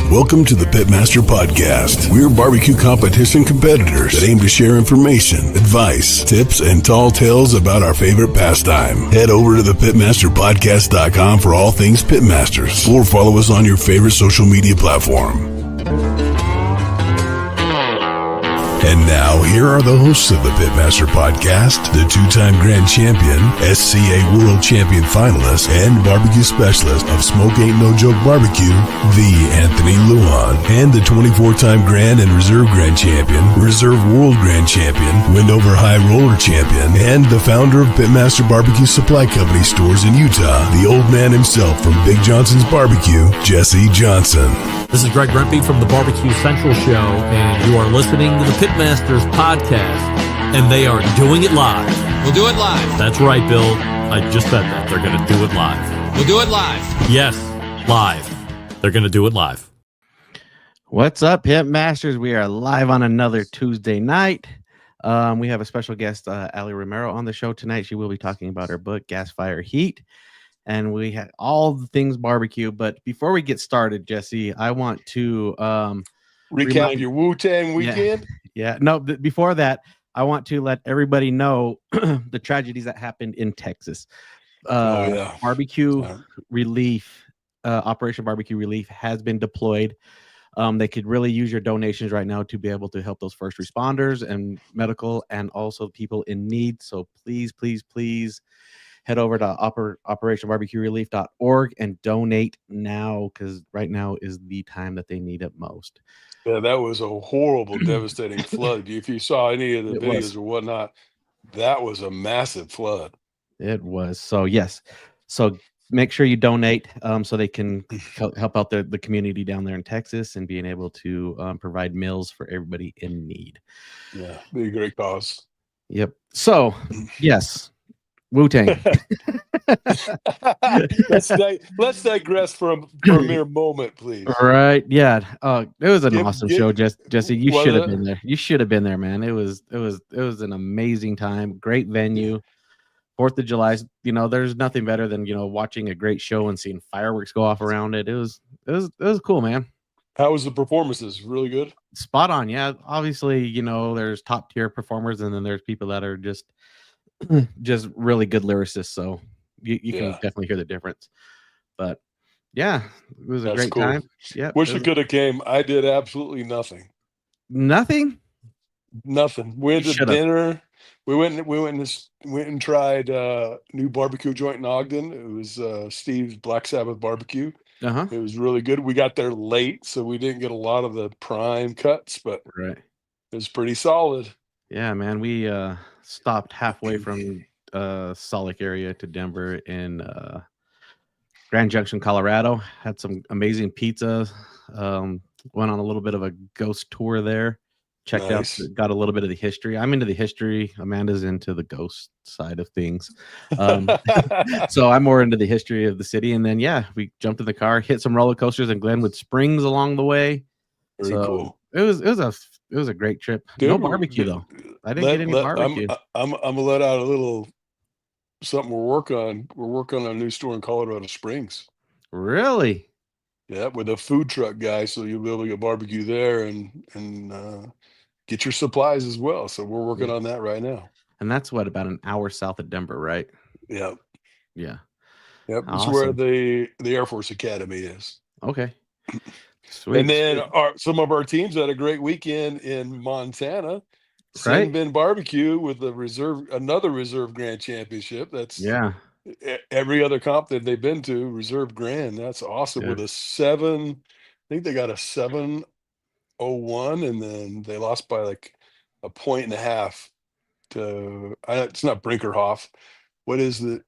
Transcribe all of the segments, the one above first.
Welcome to the Pitmaster Podcast. We're barbecue competition competitors that aim to share information, advice, tips, and tall tales about our favorite pastime. Head over to thepitmasterpodcast.com for all things Pitmasters, or follow us on your favorite social media platform. And now, here are the hosts of the Pitmaster Podcast, the two-time grand champion, SCA World Champion finalist, and barbecue specialist of Smoke Ain't No Joke Barbecue, the Anthony Luan, and the 24-time grand and reserve grand champion, reserve world grand champion, Wendover High Roller champion, and the founder of Pitmaster Barbecue Supply Company stores in Utah, the old man himself from Big Johnson's Barbecue, Jesse Johnson. This is Greg Rempe from the Barbecue Central Show, and you are listening to the Pitmasters Podcast, and they are doing it live. We'll do it live. That's right, Bill. I just said that. They're going to do it live. We'll do it live. Yes, live. They're going to do it live. What's up, Pitmasters? We are live on another Tuesday night. We have a special guest, Aly Romero, on the show tonight. She will be talking about her book, Gas Fire Heat. And we had all the things barbecue. But before we get started, Jesse, I want to recap your Wu-Tang weekend. Before that, I want to let everybody know the tragedies that happened in Texas. Barbecue Relief, Operation Barbecue Relief has been deployed. They could really use your donations right now to be able to help those first responders and medical and also people in need. So please, please, please head over to operationbarbecuerelief.org and donate now, because right now is the time that they need it most. Yeah, that was a horrible, devastating flood. If you saw any of the videos or whatnot, that was a massive flood. It was. So, yes. So make sure you donate so they can help out the community down there in Texas and being able to provide meals for everybody in need. Yeah, be a great cause. Yep. So, yes. Wu-Tang. let's digress for a mere moment, please. All right. Yeah. It was an awesome show, Jesse. You should have been there. You should have been there, man. It was an amazing time. Great venue. 4th of July. You know, there's nothing better than, you know, watching a great show and seeing fireworks go off around it. It was cool, man. How was the performances? Really good. Spot on. Yeah. Obviously, you know, there's top tier performers, and then there's people that are just really good lyricists, so you can definitely hear the difference. But yeah, it was a great time. Yeah, wish we could have came. I did absolutely nothing. Nothing. We went to dinner. We went and tried new barbecue joint in Ogden. It was Steve's Black Sabbath Barbecue. It was really good. We got there late, so we didn't get a lot of the prime cuts, but it was pretty solid. Yeah, man, we stopped halfway from Southlake area to Denver in Grand Junction, Colorado. Had some amazing pizza. Went on a little bit of a ghost tour there. Checked out, got a little bit of the history. I'm into the history. Amanda's into the ghost side of things. So I'm more into the history of the city. And then, we jumped in the car, hit some roller coasters in Glenwood Springs along the way. Very cool. It was a great trip. Dude, no barbecue though. I didn't get any barbecue. I'm gonna let out a little something we're working on. We're working on a new store in Colorado Springs. Really? Yeah, with a food truck guy, so you'll be able to get barbecue there and get your supplies as well. So we're working on that right now. And that's about an hour south of Denver, right? Yeah. Yeah. Yep. Awesome. It's where the Air Force Academy is. Okay. Sweet. And then some of our teams had a great weekend in Montana. Sin Bin Barbecue with another reserve grand championship. That's every other comp that they've been to, reserve grand. That's awesome. With a 7, I think they got a 701, and then they lost by like a 1.5 to it's not Brinkerhoff. What is the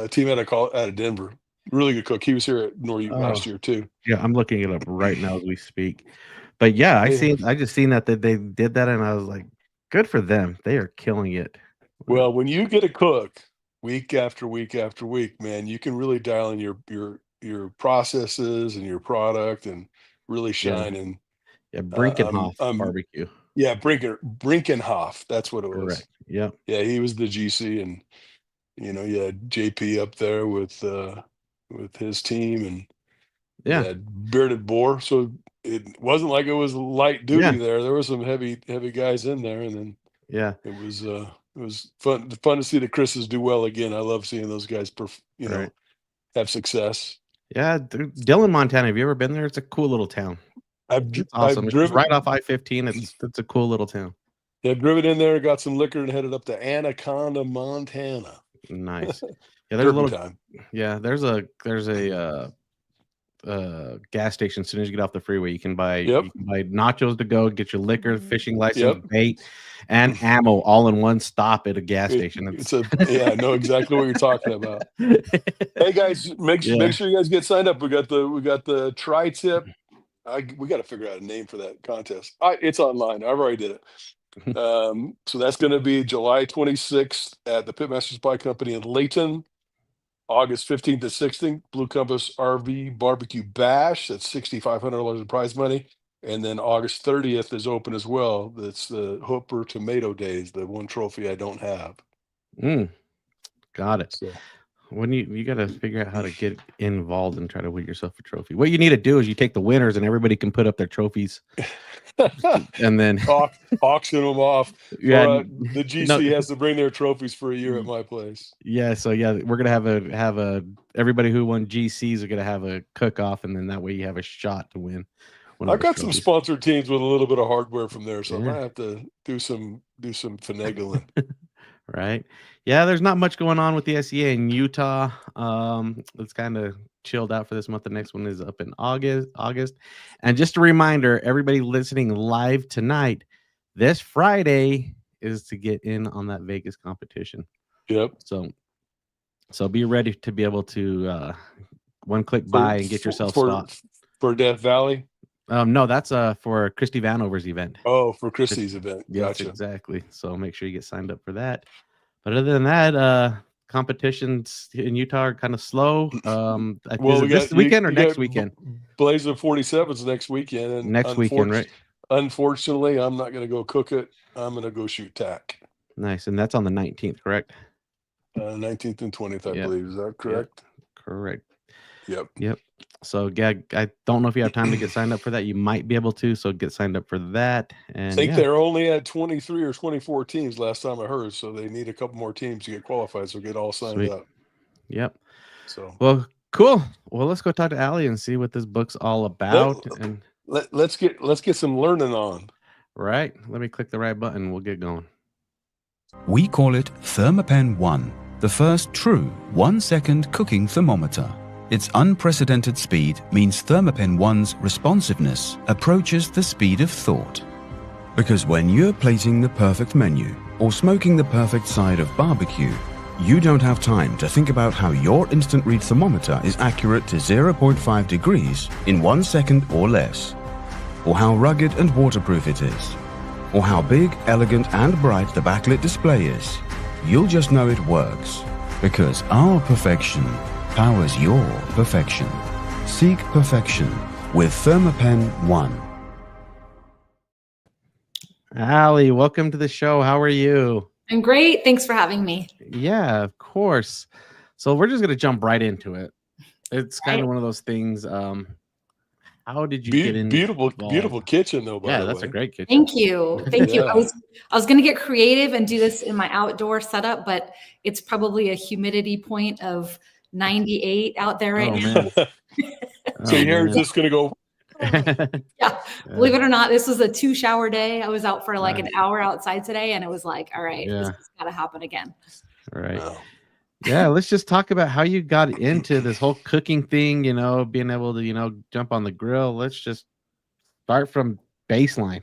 team out of Denver? Really good cook. He was here at Norute last year too. Yeah, I'm looking it up right now as we speak. But I just seen that they did that, and I was like, good for them. They are killing it. Well, when you get a cook week after week after week, man, you can really dial in your processes and your product and really shine in. Yeah, Brinkenhoff barbecue. Yeah, Brinkenhoff. That's what it was. Correct. Yeah. Yeah, he was the GC, and you had JP up there with his team, and Yeah. Had bearded boar, so it wasn't like it was light duty there. There were some heavy guys in there, and then it was fun to see the Chris's do well again. I love seeing those guys have success. Yeah, Dillon, Montana. Have you ever been there? It's a cool little town. It's awesome. It's right off I-15. It's a cool little town. Yeah, driven in there, got some liquor, and headed up to Anaconda, Montana. Nice. Yeah, there's a little time. Yeah, there's a gas station. As soon as you get off the freeway, you can buy nachos to go, get your liquor, fishing license, bait, and ammo all in one stop at a gas station. I know exactly what you're talking about. Hey guys, make sure you guys get signed up. We got the tri-tip. We got to figure out a name for that contest. It's online. I've already did it. So that's going to be July 26th at the Pitmasters Pie Company in Layton. August 15th to 16th, Blue Compass RV Barbecue Bash. That's $6,500 in prize money. And then August 30th is open as well. That's the Hooper Tomato Days, the one trophy I don't have. Got it. So, when you got to figure out how to get involved and try to win yourself a trophy. What you need to do is you take the winners and everybody can put up their trophies, and then auction them off. Yeah, the GC has to bring their trophies for a year at my place. Yeah, so we're gonna have a everybody who won GCs are gonna have a cook off, and then that way you have a shot to win. I've got some sponsored teams with a little bit of hardware from there, so I might have to do some finagling. Right. Yeah, there's not much going on with the SEA in Utah. It's kind of chilled out for this month. The next one is up in August. And just a reminder, everybody listening live tonight, this Friday is to get in on that Vegas competition. Yep. So be ready to be able to one click buy and get yourself spots. For Death Valley? No, that's for Christy Vanover's event. Oh, for Christy's event. Gotcha. Yes, exactly. So make sure you get signed up for that. But other than that, competitions in Utah are kind of slow. This weekend or next weekend? Blazing 47s next weekend. And next weekend, right? Unfortunately, I'm not going to go cook it. I'm going to go shoot tack. Nice. And that's on the 19th, correct? 19th and 20th, I believe. Is that correct? Yep. Correct. Yep. So, I don't know if you have time to get signed up for that. You might be able to, so get signed up for that. And I think they're only at 23 or 24 teams last time I heard, so they need a couple more teams to get qualified, so get all signed up. Yep. So, well, cool. Well, let's go talk to Aly and see what this book's all about. Let's get some learning on. Right. Let me click the right button. We'll get going. We call it Thermapen 1, the first true 1-second cooking thermometer. Its unprecedented speed means Thermapen 1's responsiveness approaches the speed of thought. Because when you're plating the perfect menu or smoking the perfect side of barbecue, you don't have time to think about how your instant read thermometer is accurate to 0.5 degrees in 1 second or less, or how rugged and waterproof it is, or how big, elegant and bright the backlit display is. You'll just know it works, because our perfection powers your perfection. Seek perfection with Thermapen 1. Aly, welcome to the show. How are you? I'm great. Thanks for having me. Yeah, of course. So we're just going to jump right into it. It's kind of one of those things. How did you get in? Beautiful kitchen, though. By the way, that's a great kitchen. Thank you. Thank you. I was going to get creative and do this in my outdoor setup, but it's probably a humidity point of 98 out there right now. So your hair's just going to go. Yeah. Believe it or not, this was a 2-shower day. I was out for like an hour outside today, and it was like, all right, this has got to happen again. All right. Wow. Yeah, let's just talk about how you got into this whole cooking thing, being able to, jump on the grill. Let's just start from baseline.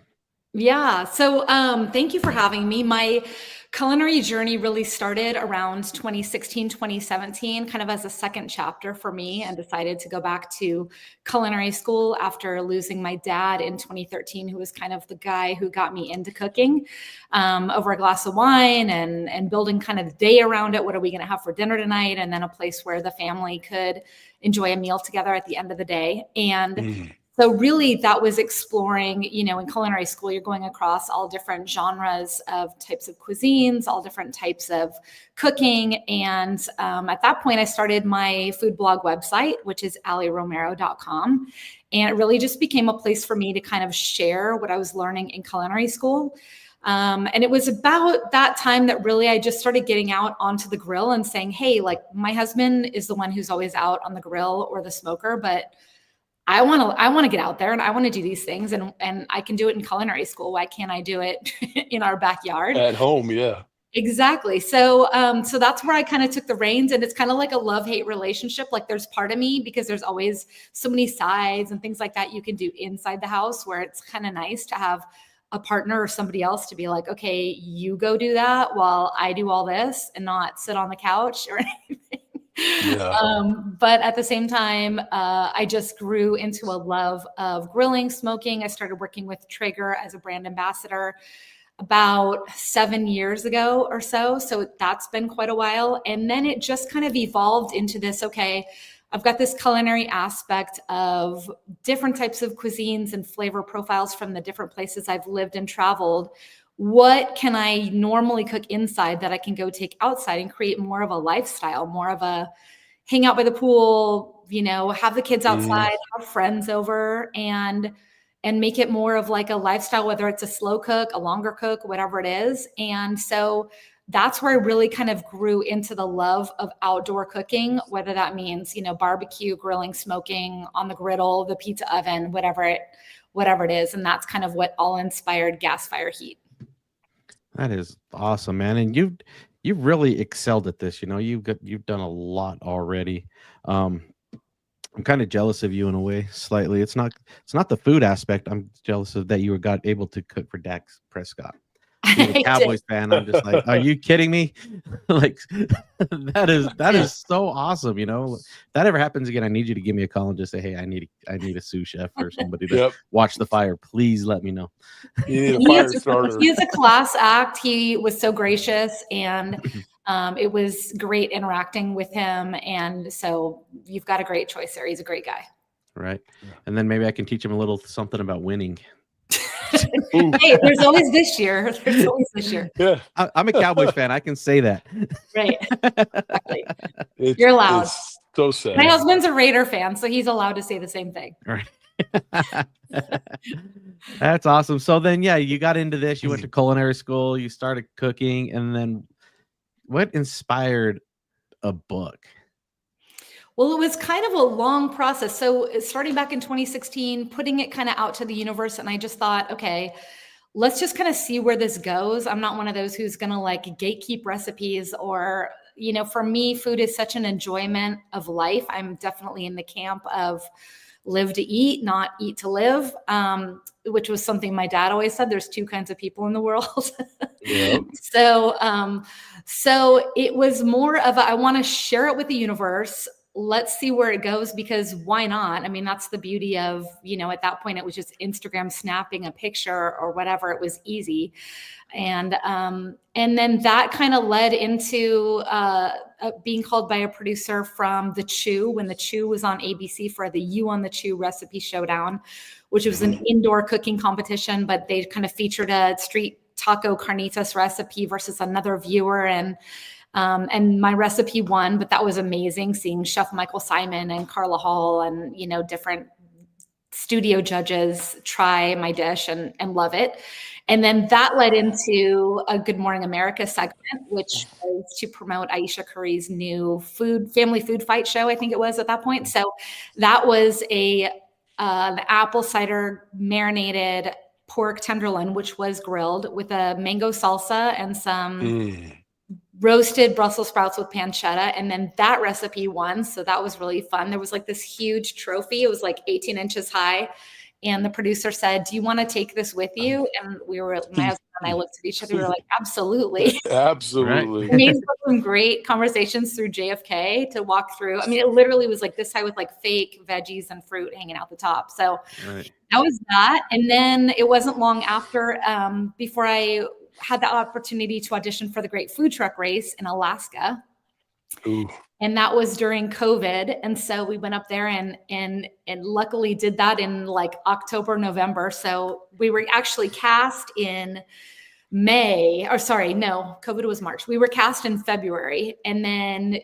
Yeah. So thank you for having me. My culinary journey really started around 2016, 2017, kind of as a second chapter for me, and decided to go back to culinary school after losing my dad in 2013, who was kind of the guy who got me into cooking over a glass of wine and building kind of the day around it. What are we going to have for dinner tonight? And then a place where the family could enjoy a meal together at the end of the day. And So really that was exploring, in culinary school, you're going across all different genres of types of cuisines, all different types of cooking. And at that point, I started my food blog website, which is alyromero.com. And it really just became a place for me to kind of share what I was learning in culinary school. And it was about that time that really I just started getting out onto the grill and saying, hey, like my husband is the one who's always out on the grill or the smoker, but I want to get out there and I want to do these things and I can do it in culinary school. Why can't I do it in our backyard? At home, yeah. Exactly. So so that's where I kind of took the reins, and it's kind of like a love-hate relationship. Like there's part of me, because there's always so many sides and things like that you can do inside the house, where it's kind of nice to have a partner or somebody else to be like, okay, you go do that while I do all this, and not sit on the couch or anything. Yeah. But at the same time, I just grew into a love of grilling, smoking. I started working with Traeger as a brand ambassador about 7 years ago or so. So that's been quite a while. And then it just kind of evolved into this, okay, I've got this culinary aspect of different types of cuisines and flavor profiles from the different places I've lived and traveled. What can I normally cook inside that I can go take outside and create more of a lifestyle, more of a hang out by the pool, have the kids outside, have friends over, and make it more of like a lifestyle, whether it's a slow cook, a longer cook, whatever it is. And so that's where I really kind of grew into the love of outdoor cooking, whether that means, barbecue, grilling, smoking on the griddle, the pizza oven, whatever it is. And that's kind of what all inspired Gas Fire Heat. That is awesome, man. And you've really excelled at this. You've done a lot already. I'm kind of jealous of you in a way, slightly. It's not the food aspect. I'm jealous of that you got able to cook for Dak Prescott. Being a Cowboys fan, I'm just like, are you kidding me? Like that is so awesome. If that ever happens again, I need you to give me a call and just say, hey, I need a sous chef or somebody to watch the fire. Please let me know. You need a fire starter. He is a class act. He was so gracious, and it was great interacting with him. And so you've got a great choice there. He's a great guy. Right. And then maybe I can teach him a little something about winning. Hey, there's always this year. Yeah. I'm a Cowboys fan. I can say that. Right. Exactly. You're allowed. It's so sad. My husband's a Raider fan, so he's allowed to say the same thing. Right. That's awesome. So then, you got into this. You went to culinary school. You started cooking, and then what inspired a book? Well, it was kind of a long process. So starting back in 2016, putting it kind of out to the universe. And I just thought, okay, let's just kind of see where this goes. I'm not one of those who's going to like gatekeep recipes or, for me, food is such an enjoyment of life. I'm definitely in the camp of live to eat, not eat to live, which was something my dad always said. There's two kinds of people in the world. Yep. So it was more of I want to share it with the universe. Let's see where it goes, because why not? I mean, that's the beauty of, at that point it was just Instagram snapping a picture or whatever. It was easy. And then that kind of led into being called by a producer from The Chew, when The Chew was on ABC for the You on The Chew Recipe Showdown, which was an indoor cooking competition, but they kind of featured a street taco carnitas recipe versus another viewer. And my recipe won, but that was amazing seeing Chef Michael Simon and Carla Hall and, different studio judges try my dish and love it. And then that led into a Good Morning America segment, which was to promote Aisha Curry's new family food fight show, I think it was at that point. So that was an apple cider marinated pork tenderloin, which was grilled with a mango salsa and some roasted Brussels sprouts with pancetta. And then that recipe won. So that was really fun. There was like this huge trophy. It was like 18 inches high. And the producer said, do you want to take this with you? And my husband and I looked at each other. We were like, absolutely. Absolutely. We made some great conversations through JFK to walk through. I mean, it literally was like this high with like fake veggies and fruit hanging out the top. So that was that. And then it wasn't long after, before I had the opportunity to audition for the Great Food Truck Race in Alaska. Ooh. And that was during COVID. And so we went up there and luckily did that in like October, November. So we were actually cast in May, or sorry, no, COVID was March. We were cast in February. And then,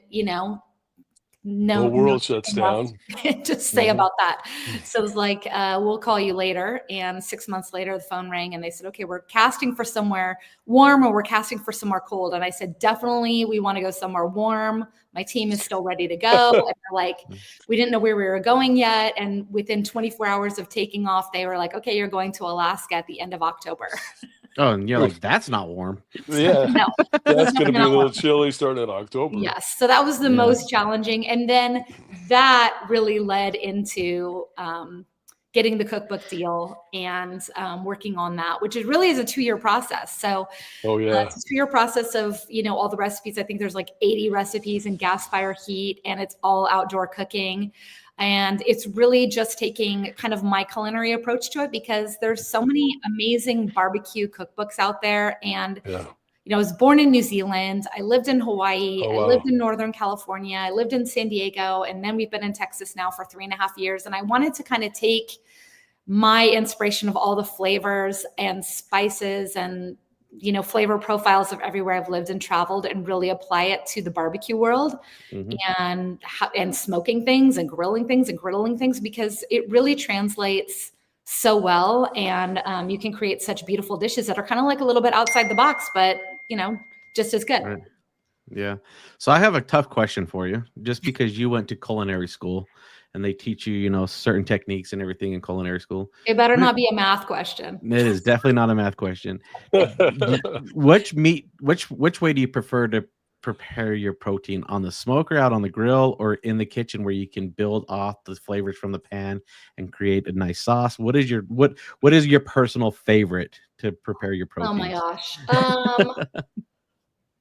The world shuts down. To say about that. So it was like, we'll call you later. And 6 months later, the phone rang and they said, okay, we're casting for somewhere warm or we're casting for somewhere cold. And I said, definitely, we want to go somewhere warm. My team is still ready to go. And they're like, we didn't know where we were going yet. And within 24 hours of taking off, they were like, okay, you're going to Alaska at the end of October. Oh, and you're like, that's not warm. Yeah. No, that's going to be a little chilly starting in October. Yes. So that was the most challenging. And then that really led into getting the cookbook deal and working on that, which is really is a 2-year process. So it's a 2-year process of, all the recipes. I think there's like 80 recipes in gas fire heat, and it's all outdoor cooking. And it's really just taking kind of my culinary approach to it, because there's so many amazing barbecue cookbooks out there. And, I was born in New Zealand. I lived in Hawaii. I lived in Northern California. I lived in San Diego. And then we've been in Texas now for 3.5 years. And I wanted to kind of take my inspiration of all the flavors and spices and flavor profiles of everywhere I've lived and traveled, and really apply it to the barbecue world and smoking things and grilling things and griddling things, because it really translates so well. And you can create such beautiful dishes that are kind of like a little bit outside the box, but just as good. Right. Yeah. So I have a tough question for you, just because you went to culinary school and they teach you, certain techniques and everything in culinary school. It better not be a math question. It is definitely not a math question. Which way do you prefer to prepare your protein, on the smoker, out on the grill, or in the kitchen where you can build off the flavors from the pan and create a nice sauce? What is your personal favorite to prepare your protein? Oh my gosh.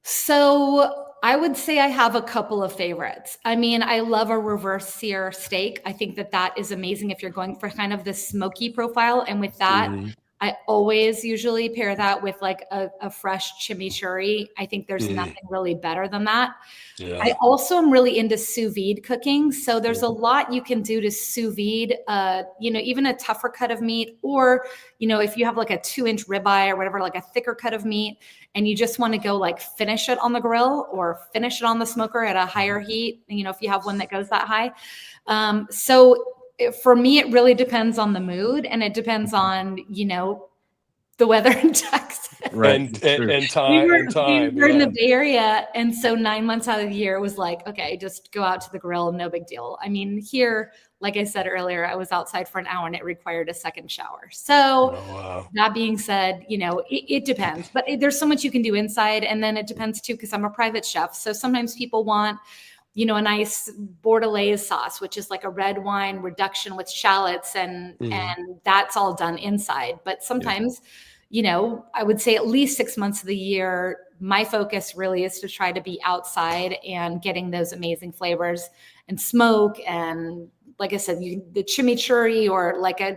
So I would say I have a couple of favorites. I mean, I love a reverse sear steak. I think that is amazing if you're going for kind of the smoky profile. And with that, I always usually pair that with like a fresh chimichurri. I think there's nothing really better than that. Yeah. I also am really into sous vide cooking. So there's a lot you can do to sous vide, even a tougher cut of meat, or, if you have like a 2-inch ribeye or whatever, like a thicker cut of meat, and you just want to go like finish it on the grill or finish it on the smoker at a higher heat, if you have one that goes that high. For me, it really depends on the mood, and it depends on, the weather in Texas. Right. And time. We were in the Bay Area. And so 9 months out of the year was like, okay, just go out to the grill. No big deal. I mean, here, like I said earlier, I was outside for an hour and it required a second shower. So that being said, it depends, but there's so much you can do inside. And then it depends too, because I'm a private chef. So sometimes people want, a nice bordelaise sauce, which is like a red wine reduction with shallots, and that's all done inside. But sometimes, I would say at least 6 months of the year, my focus really is to try to be outside and getting those amazing flavors and smoke. And like I said, the chimichurri, or like a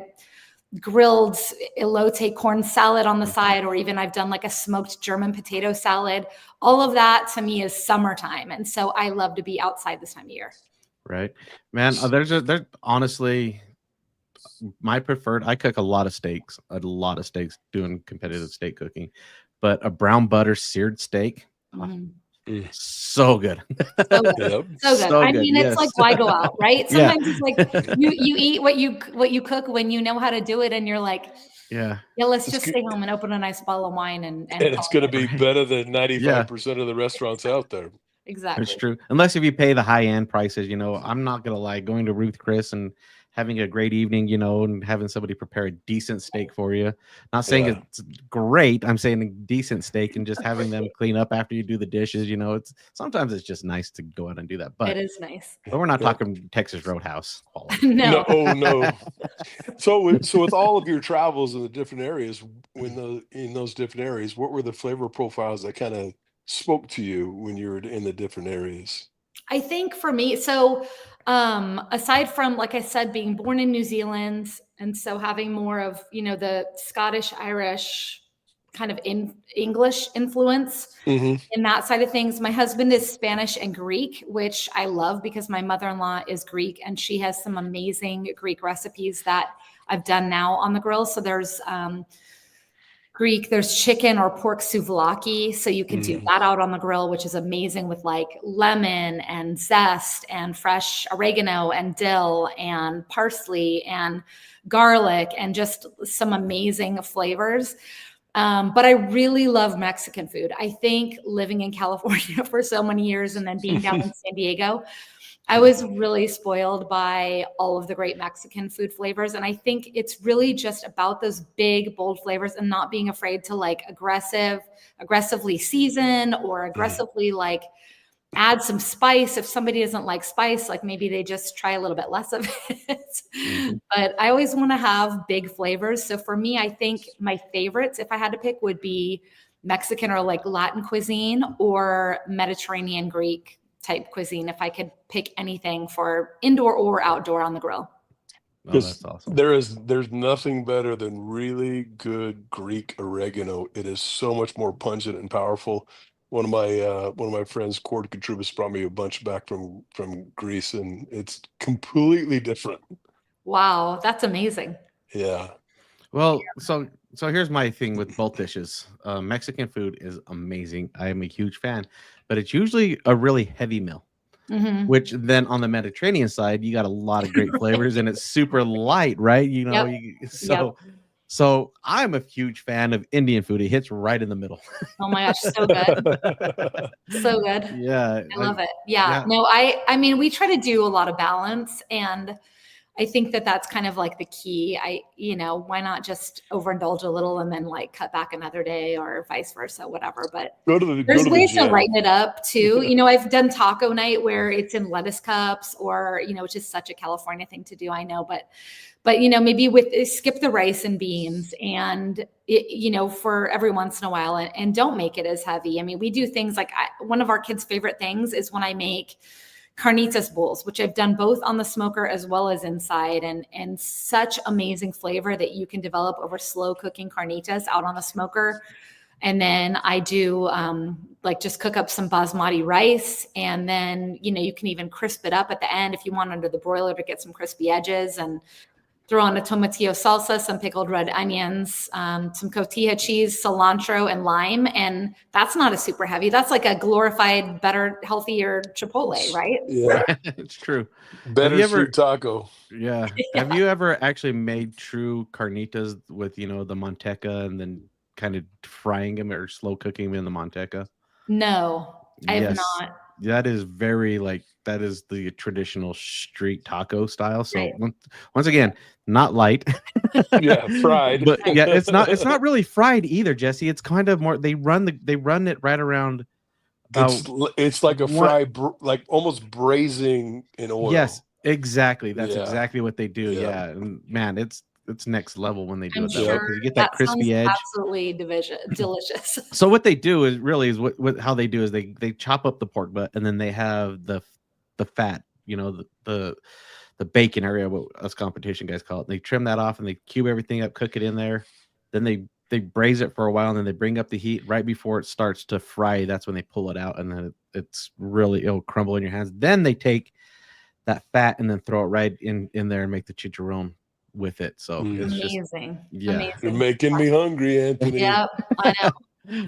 grilled elote corn salad on the side, or even I've done like a smoked German potato salad. All of that to me is summertime. And so I love to be outside this time of year. Right, man. There's honestly my preferred. I cook a lot of steaks doing competitive steak cooking, but a brown butter seared steak. So good. So good. I mean, it's like, why go out, right? Sometimes it's like you eat what you cook when you know how to do it, and you're like, let's just stay home and open a nice bottle of wine and it's going to be better than 95% of the restaurants out there. Exactly. It's true. Unless if you pay the high end prices, I'm not gonna lie, going to Ruth Chris and having a great evening, and having somebody prepare a decent steak for you. Not saying it's great. I'm saying a decent steak, and just having them clean up after you do the dishes. Sometimes it's just nice to go out and do that. But it is nice. But we're not talking Texas Roadhouse quality. No. No. So with all of your travels in the different areas, in those different areas, what were the flavor profiles that kind of spoke to you when you were in the different areas? I think for me, so aside from, like I said, being born in New Zealand, and so having more of, the Scottish, Irish kind of English influence in that side of things. My husband is Spanish and Greek, which I love because my mother-in-law is Greek and she has some amazing Greek recipes that I've done now on the grill. So there's Greek, there's chicken or pork souvlaki. So you can do that out on the grill, which is amazing with like lemon and zest and fresh oregano and dill and parsley and garlic and just some amazing flavors. But I really love Mexican food. I think living in California for so many years and then being down in San Diego, I was really spoiled by all of the great Mexican food flavors. And I think it's really just about those big, bold flavors and not being afraid to like aggressively season or aggressively like add some spice. If somebody doesn't like spice, like maybe they just try a little bit less of it. But I always want to have big flavors. So for me, I think my favorites, if I had to pick, would be Mexican or like Latin cuisine or Mediterranean Greek type cuisine, if I could pick anything for indoor or outdoor on the grill. Oh, that's awesome. There's nothing better than really good Greek oregano. It is so much more pungent and powerful. One of my friends, Cord Katrubis, brought me a bunch back from Greece, and it's completely different. Wow, that's amazing. Yeah. Well, so here's my thing with both dishes. Mexican food is amazing. I am a huge fan, but it's usually a really heavy meal. Which then on the Mediterranean side, you got a lot of great flavors, and it's super light, right? You know, So I'm a huge fan of Indian food. It hits right in the middle. Oh my gosh, so good. So good. Yeah. I love it. Yeah. No, I mean, we try to do a lot of balance, and I think that that's kind of like the key. Why not just overindulge a little and then like cut back another day or vice versa, whatever. But there's ways to lighten it up too. I've done taco night where it's in lettuce cups or, which is such a California thing to do, I know, but maybe skip the rice and beans and, for every once in a while and don't make it as heavy. I mean, we do things like one of our kids' favorite things is when I make carnitas bowls, which I've done both on the smoker as well as inside, and such amazing flavor that you can develop over slow cooking carnitas out on the smoker. And then I do just cook up some basmati rice, and then you can even crisp it up at the end if you want under the broiler to get some crispy edges, and throw on a tomatillo salsa, some pickled red onions, some cotija cheese, cilantro, and lime. And that's not a super heavy. That's like a glorified, better, healthier Chipotle, right? Yeah, it's true. Better street taco. Yeah. Have you ever actually made true carnitas with, the manteca and then kind of frying them or slow cooking them in the manteca? No, I have not. That is that is the traditional street taco style. So once again, not light. Yeah, fried. But yeah, it's not really fried either, Jesse. It's kind of more, they run it right around. It's like a fry, like almost braising in oil. Yes, exactly. That's exactly what they do. Yeah. And man, it's next level when they do it that way, because you get that crispy edge. Absolutely delicious. So what they do is how they do is they chop up the pork butt, and then they have the fat, the bacon area, what us competition guys call it. They trim that off and they cube everything up, cook it in there. Then they braise it for a while, and then they bring up the heat right before it starts to fry. That's when they pull it out, and then it'll crumble in your hands. Then they take that fat and then throw it right in there and make the chicharron with it. So it's amazing. Amazing. You're making me hungry, Anthony. Yep, I know.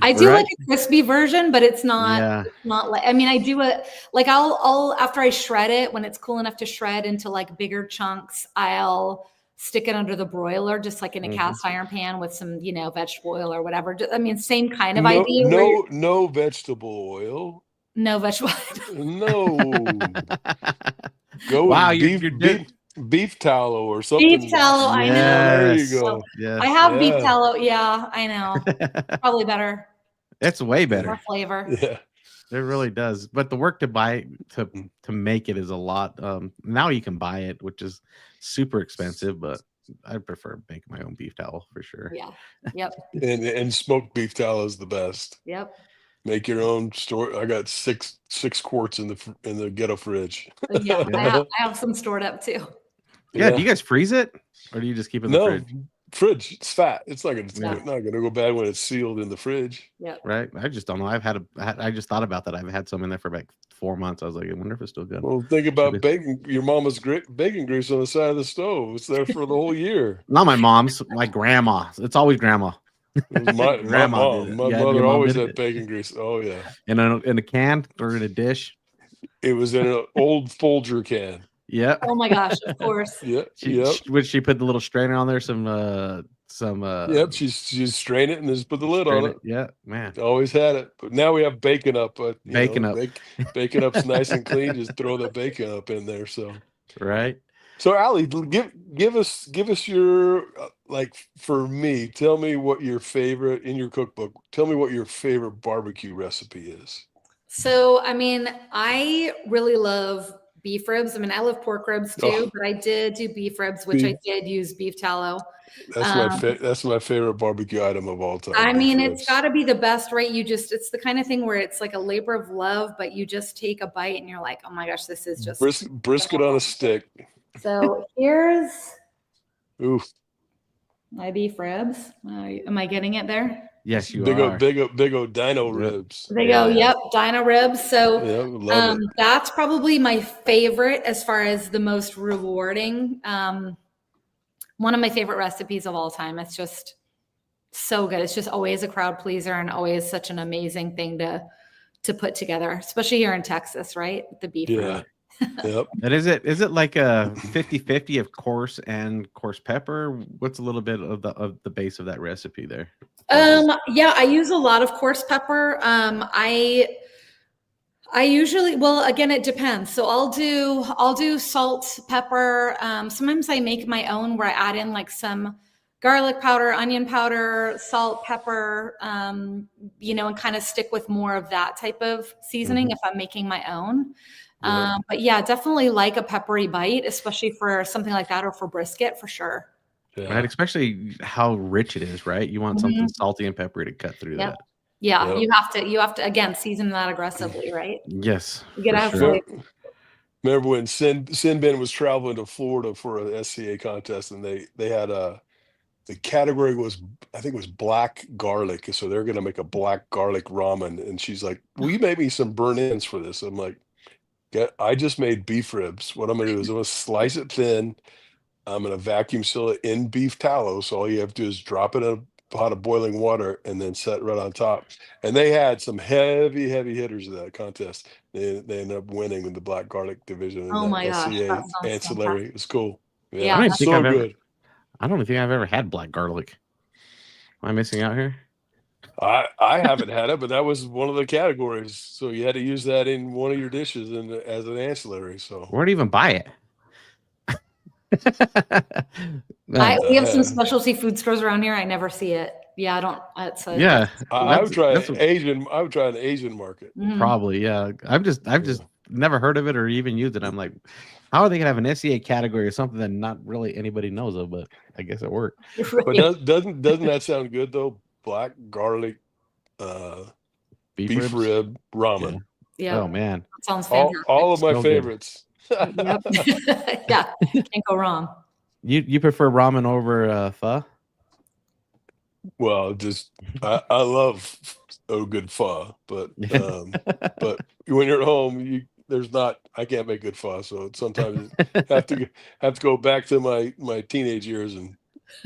I do like a crispy version, but it's not like, I mean, I do I'll after I shred it, when it's cool enough to shred into like bigger chunks, I'll stick it under the broiler, just like in a cast iron pan with some, vegetable oil or whatever. I mean, same kind of idea. No vegetable oil. No vegetable. No. Go with beef tallow or something. Beef tallow, I know. There you go. I have beef tallow. Yeah, I know. Probably better. It's way better. More flavor. Yeah, it really does. But the work to make it is a lot. Now you can buy it, which is super expensive, but I prefer making my own beef tallow for sure. Yeah. Yep. and smoked beef tallow is the best. Yep. Make your own store. I got six quarts in the ghetto fridge. Yeah, I have some stored up too. Yeah, do you guys freeze it, or do you just keep it in the fridge? fridge. It's fat. It's not gonna go bad when it's sealed in the fridge. Yeah. Right. I just don't know. I just thought about that. I've had some in there for like 4 months. I was like, I wonder if it's still good. Well, think about bacon. Your mama's bacon grease on the side of the stove. It's there for the whole year. Not my mom's, my grandma. It's always grandma. My mom. My mother always had bacon grease. Oh yeah. In a can or in a dish. It was in an old Folger can. Yeah. Oh my gosh, of course. Yeah. Would she put the little strainer on there? Some Yep, she's strain it and just put the lid on it. Yeah, man. Always had it. But now we have bacon up, but bacon up's nice and clean. Just throw the bacon up in there. So right. So Aly, give us your for me, tell me what your favorite in your cookbook. Tell me what your favorite barbecue recipe is. So I mean, I really love beef ribs. I mean, I love pork ribs too, but I did do beef ribs, which I did use beef tallow. That's my favorite barbecue item of all time. I mean, it's got to be the best, right? It's the kind of thing where it's like a labor of love, but you just take a bite and you're like, oh my gosh, this is just brisket on a stick. So here's Oof. my beef ribs. Am I getting it there? Yes, you are. Big old dino ribs. There you go. Yep, dino ribs. So love it. That's probably my favorite as far as the most rewarding. One of my favorite recipes of all time. It's just so good. It's just always a crowd pleaser and always such an amazing thing to put together, especially here in Texas, right? The beef rib. Yep. And is it like a 50-50 of coarse and coarse pepper? What's a little bit of the base of that recipe there? Yeah, I use a lot of coarse pepper. I usually, well, again, it depends. So I'll do salt, pepper. Sometimes I make my own where I add in like some garlic powder, onion powder, salt, pepper, and kind of stick with more of that type of seasoning if I'm making my own. But yeah, definitely like a peppery bite, especially for something like that or for brisket for sure. Yeah. Right, especially how rich it is, right? You want something salty and peppery to cut through that. Yeah, you have to again season that aggressively, right? Yes. You gotta have flavor. Remember when Sin Ben was traveling to Florida for a SCA contest, and they had the category was, I think it was black garlic, so they're gonna make a black garlic ramen, and she's like, "Will you make me some burnt ends for this?" I'm like, I just made beef ribs. What I'm gonna do is I'm gonna slice it thin. I'm gonna vacuum seal it in beef tallow. So all you have to do is drop it in a pot of boiling water and then set it right on top. And they had some heavy hitters in that contest. They ended up winning in the black garlic division. In Oh my gosh, SCA ancillary. It was cool. Yeah, I don't think I've ever had black garlic. Am I missing out here? I haven't had it, but that was one of the categories. So you had to use that in one of your dishes as an ancillary. So where do you even buy it? We have some specialty food stores around here. I never see it. Yeah, I don't. I would try an Asian market. Probably, yeah. I've just never heard of it or even used it. I'm like, how are they gonna have an SCA category or something that not really anybody knows of? But I guess it worked. Right. But doesn't that sound good though? Black garlic beef rib ramen. Yeah. Oh man, that sounds fantastic. All of my favorites. Yep. Yeah, can't go wrong. You prefer ramen over pho? Well, just I love a good pho, but but when you're at home, I can't make good pho, so sometimes I have to go back to my teenage years and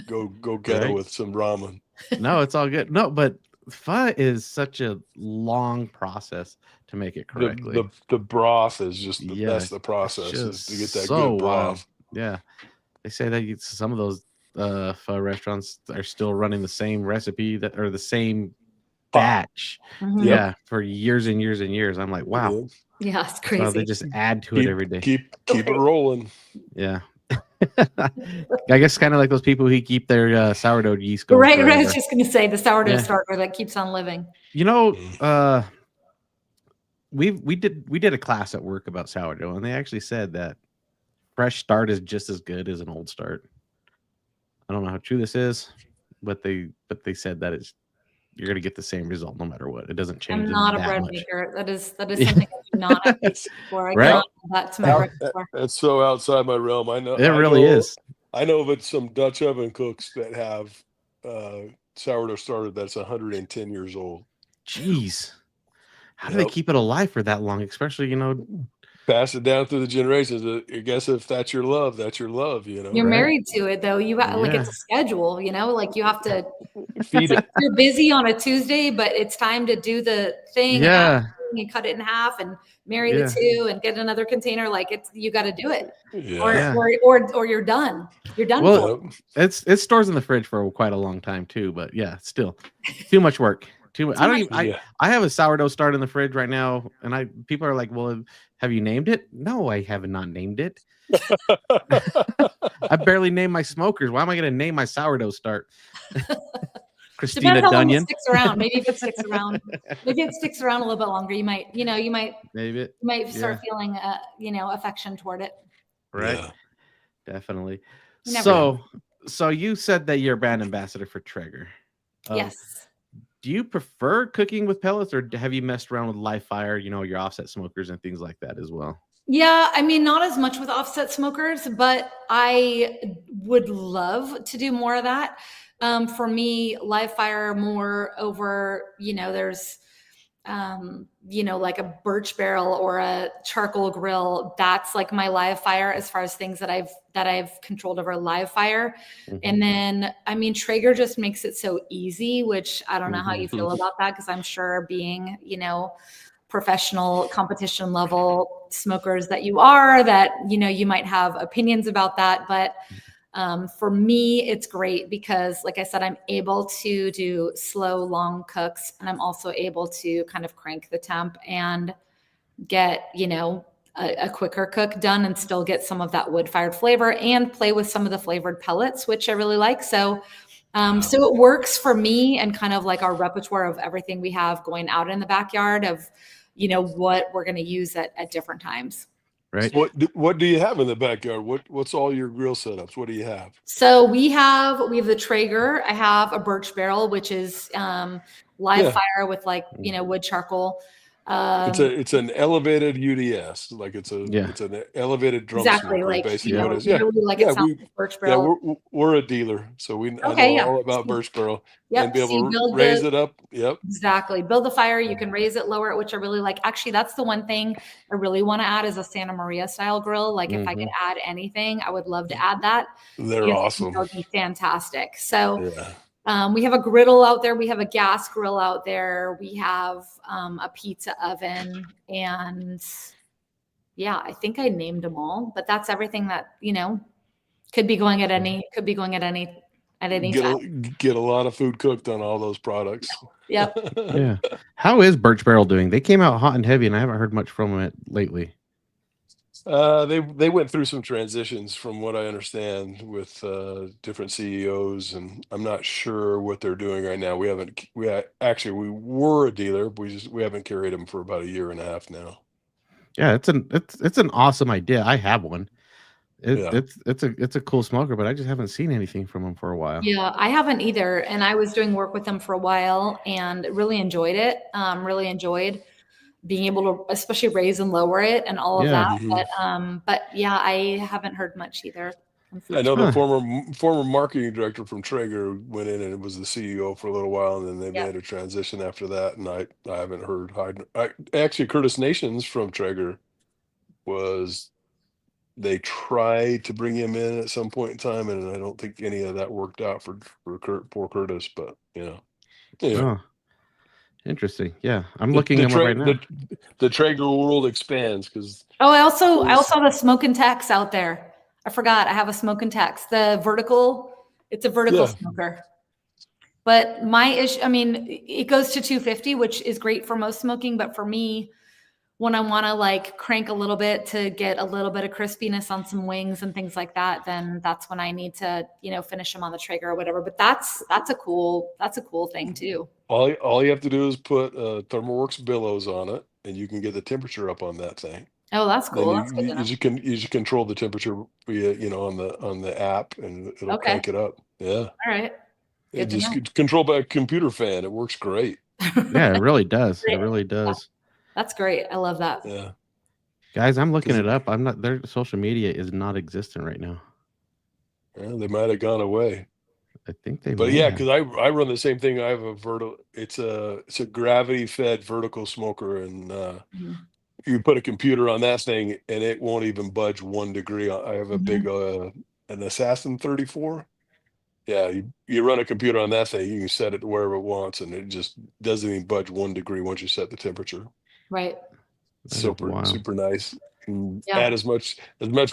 go get it with some ramen. No, it's all good. No, but pho is such a long process to make it correctly. The broth is just that's the process is to get that good broth. Yeah, they say that some of those pho restaurants are still running the same recipe or the same batch. Yeah, for years and years and years. I'm like, wow. Yeah, it's crazy. So they just add to it every day. Keep it rolling. Yeah. I guess kind of like those people who keep their sourdough yeast going. Right. I was just going to say the sourdough starter that keeps on living. We did a class at work about sourdough, and they actually said that fresh start is just as good as an old start. I don't know how true this is, but they said that you're going to get the same result no matter what. It doesn't change. I'm not a bread maker. That is something I do not have for. I right? that to my bread before. It's so outside my realm. I know. It really is. I know of some Dutch oven cooks that have sourdough starter that's 110 years old. Jeez. How do they keep it alive for that long? Especially, pass it down through the generations. I guess if that's your love, that's your love. You're married to it, though. You like it's a schedule. Like you have to feed it. You're busy on a Tuesday, but it's time to do the thing. Yeah. And cut it in half and marry the two and get another container. Like you got to do it, or you're done. You're done. Well, it stores in the fridge for quite a long time too. But yeah, still too much work. Too much. I have a sourdough start in the fridge right now, and people are like, "Well, have you named it?" No, I have not named it. I barely named my smokers. Why am I going to name my sourdough start? Christina Dunyan. It sticks around. Maybe if it sticks around, maybe it sticks around a little bit longer. You might start feeling affection toward it. Right. Yeah. Definitely. So you said that you're a brand ambassador for Traeger. Yes. Do you prefer cooking with pellets, or have you messed around with live fire, your offset smokers and things like that as well? Yeah, I mean, not as much with offset smokers, but I would love to do more of that. For me, live fire more over, there's, like a birch barrel or a charcoal grill. That's like my live fire as far as things that I've controlled over live fire. Mm-hmm. And then, I mean, Traeger just makes it so easy, which I don't know how you feel about that, because I'm sure being, professional competition level smokers that you are, that, you might have opinions about that. But for me, it's great because, like I said, I'm able to do slow, long cooks, and I'm also able to kind of crank the temp and get, a quicker cook done and still get some of that wood-fired flavor and play with some of the flavored pellets, which I really like. So it works for me and kind of like our repertoire of everything we have going out in the backyard of, what we're going to use at different times. Right. So what do you have in the backyard? What's all your grill setups? What do you have? So we have the Traeger. I have a birch barrel, which is live fire with wood charcoal. It's an elevated UDS, like it's an elevated drum smoker, like basically what it is. Birch barrel. We're a dealer, so we know all about birch barrel and be able to raise it up. Yep, exactly. Build the fire. You can raise it, lower it, which I really like. Actually, that's the one thing I really want to add is a Santa Maria style grill. Like if I could add anything, I would love to add that. They're awesome. That would be fantastic. So. Yeah. We have a griddle out there. We have a gas grill out there. We have a pizza oven, and I think I named them all. But that's everything that could be going at any time. Get a lot of food cooked on all those products. Yep. Yeah. How is Birch Barrel doing? They came out hot and heavy, and I haven't heard much from it lately. They went through some transitions from what I understand with different CEOs, and I'm not sure what they're doing right now. We were a dealer, but we haven't carried them for about a year and a half now. Yeah, it's an awesome idea. I have one. It's a cool smoker, but I just haven't seen anything from them for a while. Yeah, I haven't either, and I was doing work with them for a while and really enjoyed it. Really enjoyed being able to especially raise and lower it and all of that. But I haven't heard much either. I know the former marketing director from Traeger went in and was the CEO for a little while, and then they made a transition after that. And I haven't heard. Actually, Curtis Nations from Traeger they tried to bring him in at some point in time, and I don't think any of that worked out for poor Curtis. But Oh. Interesting. Yeah, I'm looking at right now. The Traeger world expands because. Oh, I also have a Smoke and Tex out there. I forgot. I have a Smoke and Tex. The vertical. It's a vertical smoker. But my issue, I mean, it goes to 250, which is great for most smoking. But for me, when I want to crank a little bit to get a little bit of crispiness on some wings and things like that, then that's when I need to, finish them on the Traeger or whatever. But that's a cool thing too. All you have to do is put ThermalWorks billows on it, and you can get the temperature up on that thing. Oh, that's cool. You can control the temperature via on the app, and it'll crank it up. Yeah. All right. It just controlled by a computer fan. It works great. Yeah, it really does. It really does. That's great. I love that. Yeah. Guys, I'm looking it up. Their social media is not existent right now. Yeah, they might have gone away. I think they. But yeah, because I run the same thing. I have a it's a gravity fed vertical smoker, and you put a computer on that thing and it won't even budge 1 degree. I have a big an Assassin 34. Yeah, you run a computer on that thing, you can set it to wherever it wants, and it just doesn't even budge 1 degree once you set the temperature. Right. Super nice. Add as much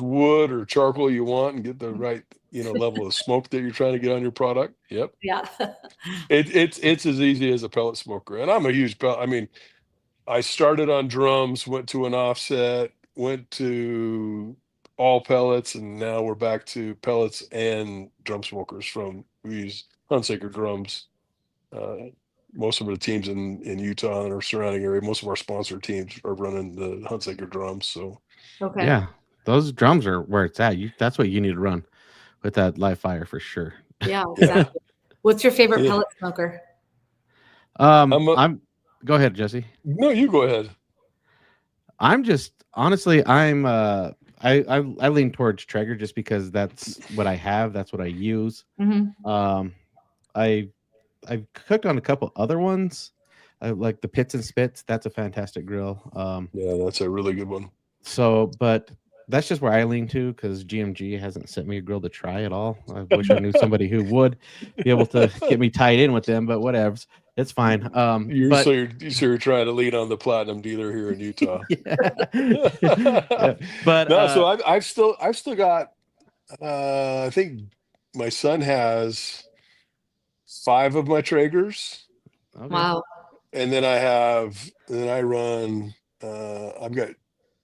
wood or charcoal you want and get the right level of smoke that you're trying to get on your product. Yep. Yeah. It's as easy as a pellet smoker, and I'm a huge pellet. I mean, I started on drums, went to an offset, went to all pellets, and now we're back to pellets and drum smokers. We use Hunsaker drums. Most of the teams in Utah and our surrounding area, most of our sponsored teams are running the Hunsaker drums. So, okay. Yeah, those drums are where it's at. That's what you need to run with that live fire for sure. Yeah, exactly. What's your favorite pellet smoker? Go ahead, Jesse. No, you go ahead. I'm just honestly, I lean towards Traeger just because that's what I have. That's what I use. I've cooked on a couple other ones. I like the Pits and Spits. That's a fantastic grill. Yeah, that's a really good one. So, but that's just where I lean to because GMG hasn't sent me a grill to try at all. I wish I knew somebody who would be able to get me tied in with them, but whatever. It's fine. You're trying to lean on the platinum dealer here in Utah. But no, so I've still got I think my son has 5 of my Traegers. Okay. Wow. And then I run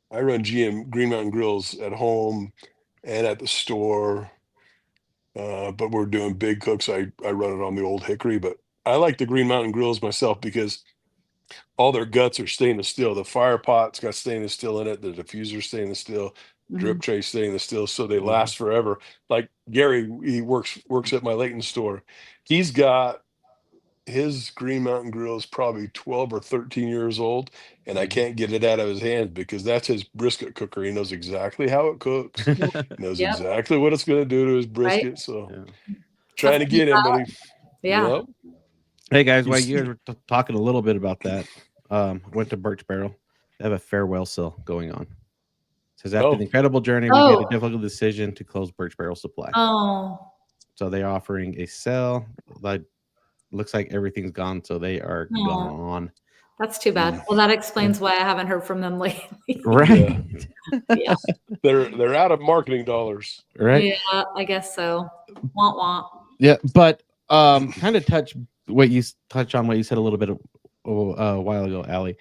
I run GM Green Mountain Grills at home and at the store. But we're doing big cooks. I run it on the old Hickory, but I like the Green Mountain Grills myself because all their guts are stainless steel. The fire pot's got stainless steel in it. The diffuser stainless steel, drip tray stainless steel, so they last forever. Like Gary, he works at my Layton store. He's got his Green Mountain Grill is probably 12 or 13 years old, and I can't get it out of his hands because that's his brisket cooker. He knows exactly how it cooks. Knows exactly what it's going to do to his brisket. Right? So trying to get him, but Hey guys, while you guys were talking a little bit about that, went to Birch Barrel. They have a farewell sale going on. It says after the incredible journey, we made a difficult decision to close Birch Barrel supply. So they're offering a sale. Like looks like everything's gone, so they are gone. That's too bad. Well, that explains why I haven't heard from them lately. Right. Yeah. They're out of marketing dollars. Right. Yeah, I guess so. Want. Yeah, but kind of touch on what you said a little bit a while ago, Aly.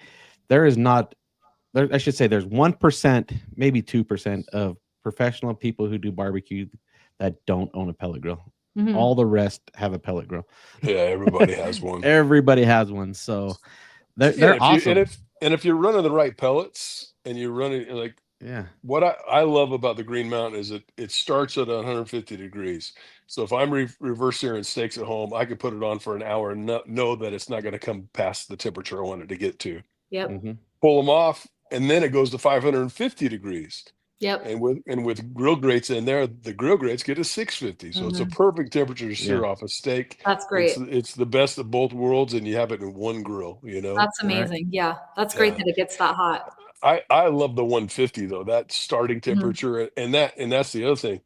There's 1%, maybe 2% of professional people who do barbecue that don't own a pellet grill. All the rest have a pellet grill. Yeah, everybody has one. Everybody has one. So they're awesome. If you're running the right pellets and you're running what I love about the Green Mountain is it starts at 150 degrees. So if I'm reverse searing steaks at home, I could put it on for an hour and know that it's not going to come past the temperature I want it to get to. Yep. Pull them off, and then it goes to 550 degrees. Yep. And with grill grates in there, the grill grates get to 650. So it's a perfect temperature to sear off a steak. That's great. It's the best of both worlds, and you have it in one grill, That's amazing. Right? Yeah. That's great that it gets that hot. I love the 150 though, that starting temperature. And that's the other thing.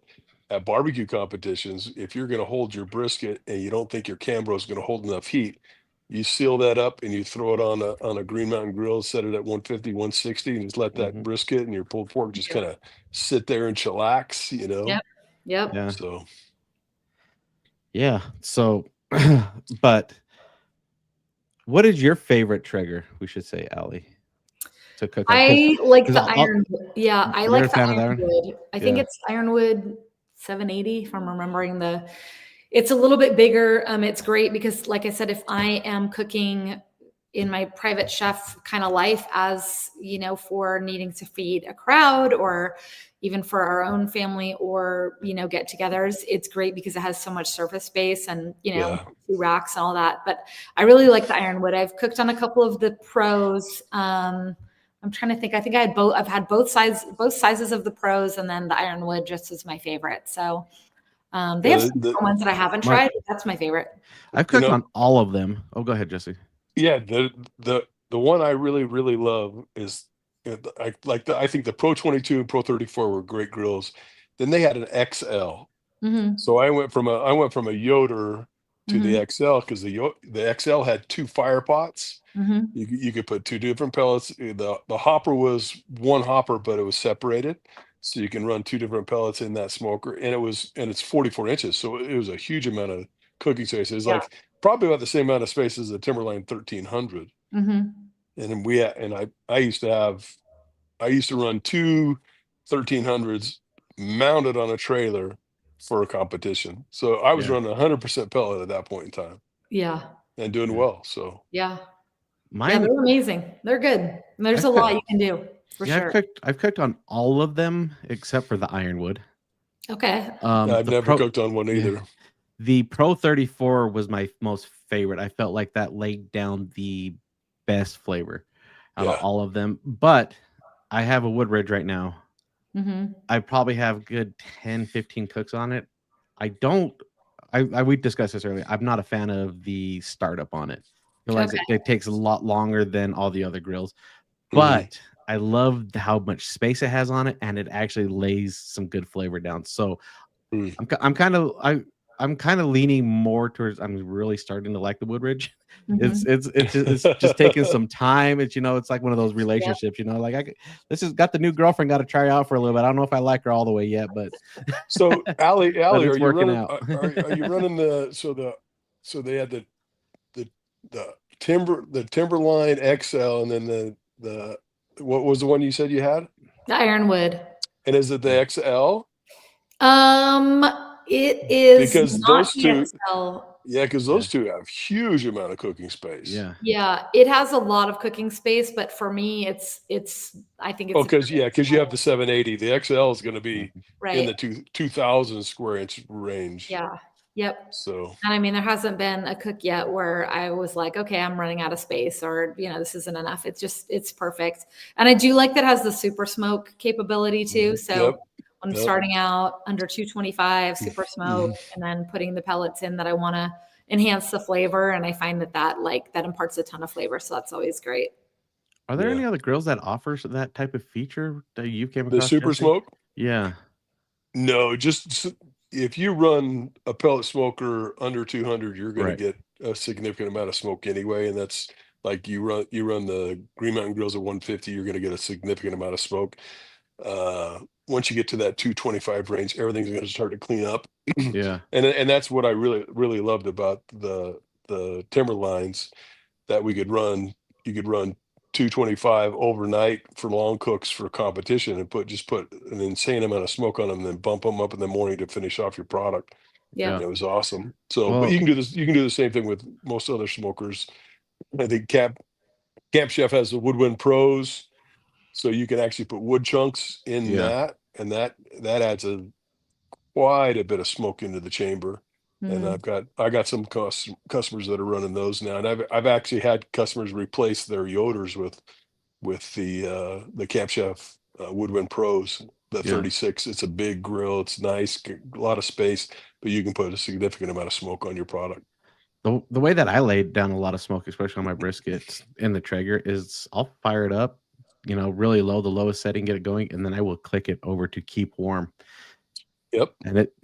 At barbecue competitions, if you're going to hold your brisket and you don't think your Cambro is going to hold enough heat, you seal that up and you throw it on a Green Mountain Grill, set it at 150, 160, and just let that brisket and your pulled pork just kind of sit there and chillax, Yep. Yeah. So. Yeah. So, but what is your favorite Traeger? We should say, Aly, to cook. I like the ironwood. Yeah, I like the ironwood. I think it's ironwood 780 if I'm remembering it's a little bit bigger. It's great because like I said, if I am cooking in my private chef kind of life as, for needing to feed a crowd or even for our own family or, get-togethers, it's great because it has so much surface space and, 2 racks and all that. But I really like the ironwood. I've cooked on a couple of the pros. I'm trying to think. I think I've had both sizes of the pros, and then the ironwood just is my favorite. So They have some ones that I haven't tried, but that's my favorite. I've cooked on all of them. Oh, go ahead, Jesse. Yeah, the one I really, really love is I think the Pro 22 and Pro 34 were great grills. Then they had an XL. So I went from a Yoder to the XL because the XL had 2 fire pots. You could put 2 different pellets. The hopper was one hopper, but it was separated, so you can run 2 different pellets in that smoker. And it's 44 inches, so it was a huge amount of cooking space. It was like probably about the same amount of space as the Timberline 1300. And then I used to run 2 1300s mounted on a trailer for a competition. So I was running 100% pellet at that point in time. Yeah. And doing well. So they're amazing. They're good. And there's a lot you can do for sure. I've cooked on all of them except for the Ironwood. Okay. I've never cooked on one either. The Pro 34 was my most favorite. I felt like that laid down the best flavor out of all of them. But I have a Woodridge right now. I probably have good 10, 15 cooks on it. We discussed this earlier. I'm not a fan of the startup on it. I feel like it takes a lot longer than all the other grills. But I love how much space it has on it, and it actually lays some good flavor down. So I'm kind of leaning more towards. I'm really starting to like the Woodridge. It's just taking some time. It's like one of those relationships. Like this has got the new girlfriend. Got to try out for a little bit. I don't know if I like her all the way yet, but so Aly, are you working running? out. Are you running so they had the Timberline XL, and then the what was the one you said you had? The Ironwood. And is it the XL? It is because not those two. XL. Yeah, because those two have huge amount of cooking space. Yeah, it has a lot of cooking space, but for me, it's. I think it's. Because you have the 780. The XL is going to be in the 2,000 square inch range. Yeah. Yep. So. And I mean, there hasn't been a cook yet where I was like, okay, I'm running out of space, or this isn't enough. It's perfect, and I do like that it has the super smoke capability too. So. When I'm starting out under 225 super smoke and then putting the pellets in that I want to enhance the flavor. And I find that imparts a ton of flavor. So that's always great. Are there any other grills that offers that type of feature that you came across? The super smoke? Yeah. No, just if you run a pellet smoker under 200, you're going to get a significant amount of smoke anyway. And that's like you run the Green Mountain grills at 150, you're going to get a significant amount of smoke. Once you get to that 225 range, everything's going to start to clean up. And that's what I really, really loved about the Timberlines, that you could run 225 overnight for long cooks for competition and put an insane amount of smoke on them and then bump them up in the morning to finish off your product. And it was awesome. So, but you can do this. You can do the same thing with most other smokers. I think Camp Chef has the Woodwind Pros, so you can actually put wood chunks in that. And that adds quite a bit of smoke into the chamber. And I got some customers that are running those now, and I've actually had customers replace their Yoders with the Camp Chef Woodwind Pros, the 36. It's a big grill. It's nice, a lot of space, but you can put a significant amount of smoke on your product. The way that I laid down a lot of smoke, especially on my briskets in the Traeger, is I'll fire it up, really low, the lowest setting, get it going, and then I will click it over to keep warm. Yep.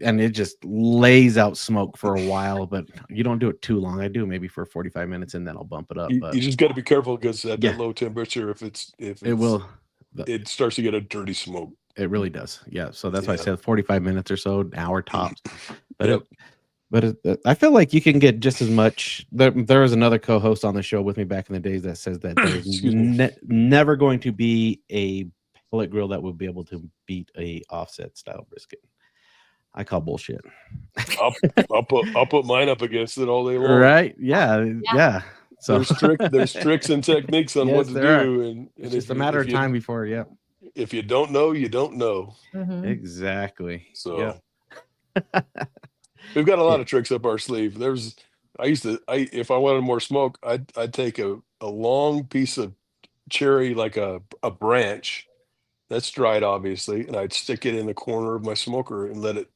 And it just lays out smoke for a while, but you don't do it too long. I do maybe for 45 minutes, and then I'll bump it up. You just got to be careful, because at that low temperature, it starts to get a dirty smoke. It really does. Yeah. So that's why I said 45 minutes or so, an hour tops. But I feel like you can get just as much. There was another co-host on the show with me back in the days that says that there's never going to be a pellet grill that will be able to beat a offset style brisket. I call bullshit. I'll put mine up against it all day long. Right? Yeah. So there's tricks and techniques on what to do, and it's just a matter of time before. Yeah. If you don't know, you don't know. Exactly. So we've got a lot of tricks up our sleeve. If I wanted more smoke, I'd take a long piece of cherry, like a branch that's dried, obviously, and I'd stick it in the corner of my smoker and let it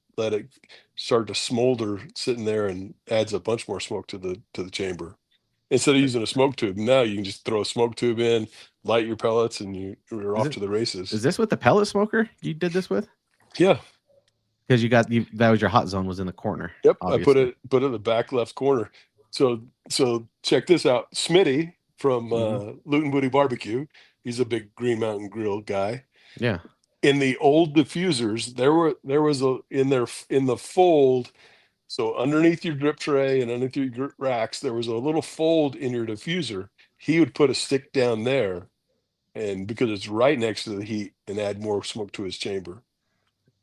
start to smolder sitting there and adds a bunch more smoke to the chamber. Instead of using a smoke tube, now you can just throw a smoke tube in, light your pellets, and you're off to the races. Is this with the pellet smoker you did this with? Yeah. Because that was your hot zone was in the corner. Yep. Obviously. I put it in the back left corner. So check this out. Smitty from Loot and Booty Barbecue. He's a big Green Mountain Grill guy. Yeah. In the old diffusers, there was in the fold. So underneath your drip tray and underneath your racks, there was a little fold in your diffuser. He would put a stick down there, and because it's right next to the heat, and add more smoke to his chamber.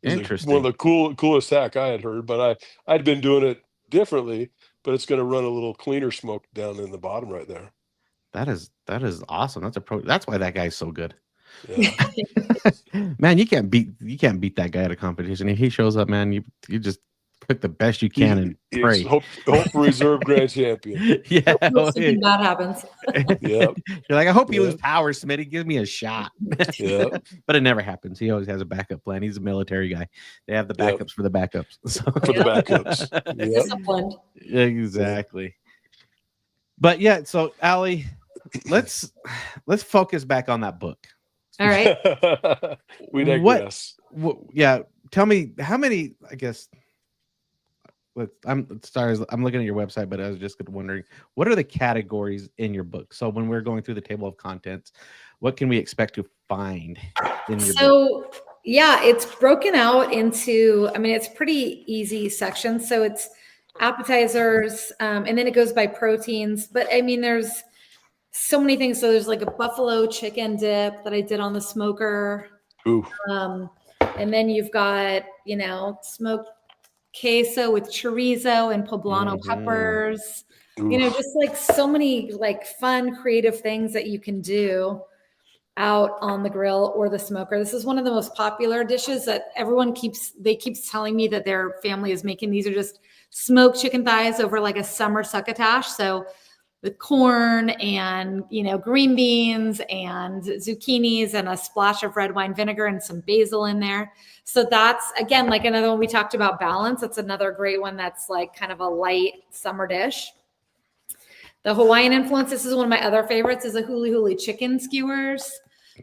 Interesting. One of the coolest hack I had heard, but I'd been doing it differently, but it's going to run a little cleaner smoke down in the bottom right there. That is awesome. That's why that guy's so good. Yeah. Man, you can't beat that guy at a competition. If he shows up, man, you just pick the best you can and pray. Hope for reserve grand champion. Yeah. Something bad happens. Yeah. You're like, I hope you lose power, Smitty. Give me a shot. Yeah. But it never happens. He always has a backup plan. He's a military guy. They have the backups for the backups. So. For the backups. Yeah. Disciplined. Exactly. But yeah, so Aly, let's focus back on that book. All right. We digress. Yeah. Tell me how many, I guess. I'm looking at your website, but I was just wondering, what are the categories in your book? So when we're going through the table of contents, what can we expect to find in your book? Yeah, it's broken out into, it's pretty easy sections. So it's appetizers, and then it goes by proteins. But there's so many things. So there's like a buffalo chicken dip that I did on the smoker. Ooh. And then you've got, smoked queso with chorizo and poblano peppers. Oof. Just like so many like fun, creative things that you can do out on the grill or the smoker. This is one of the most popular dishes that everyone keeps telling me that their family is making. These are just smoked chicken thighs over like a summer succotash. So with corn and, green beans and zucchinis and a splash of red wine vinegar and some basil in there. So that's, again, like another one we talked about, balance. That's another great one that's like kind of a light summer dish. The Hawaiian influence, this is one of my other favorites, is a huli huli chicken skewers.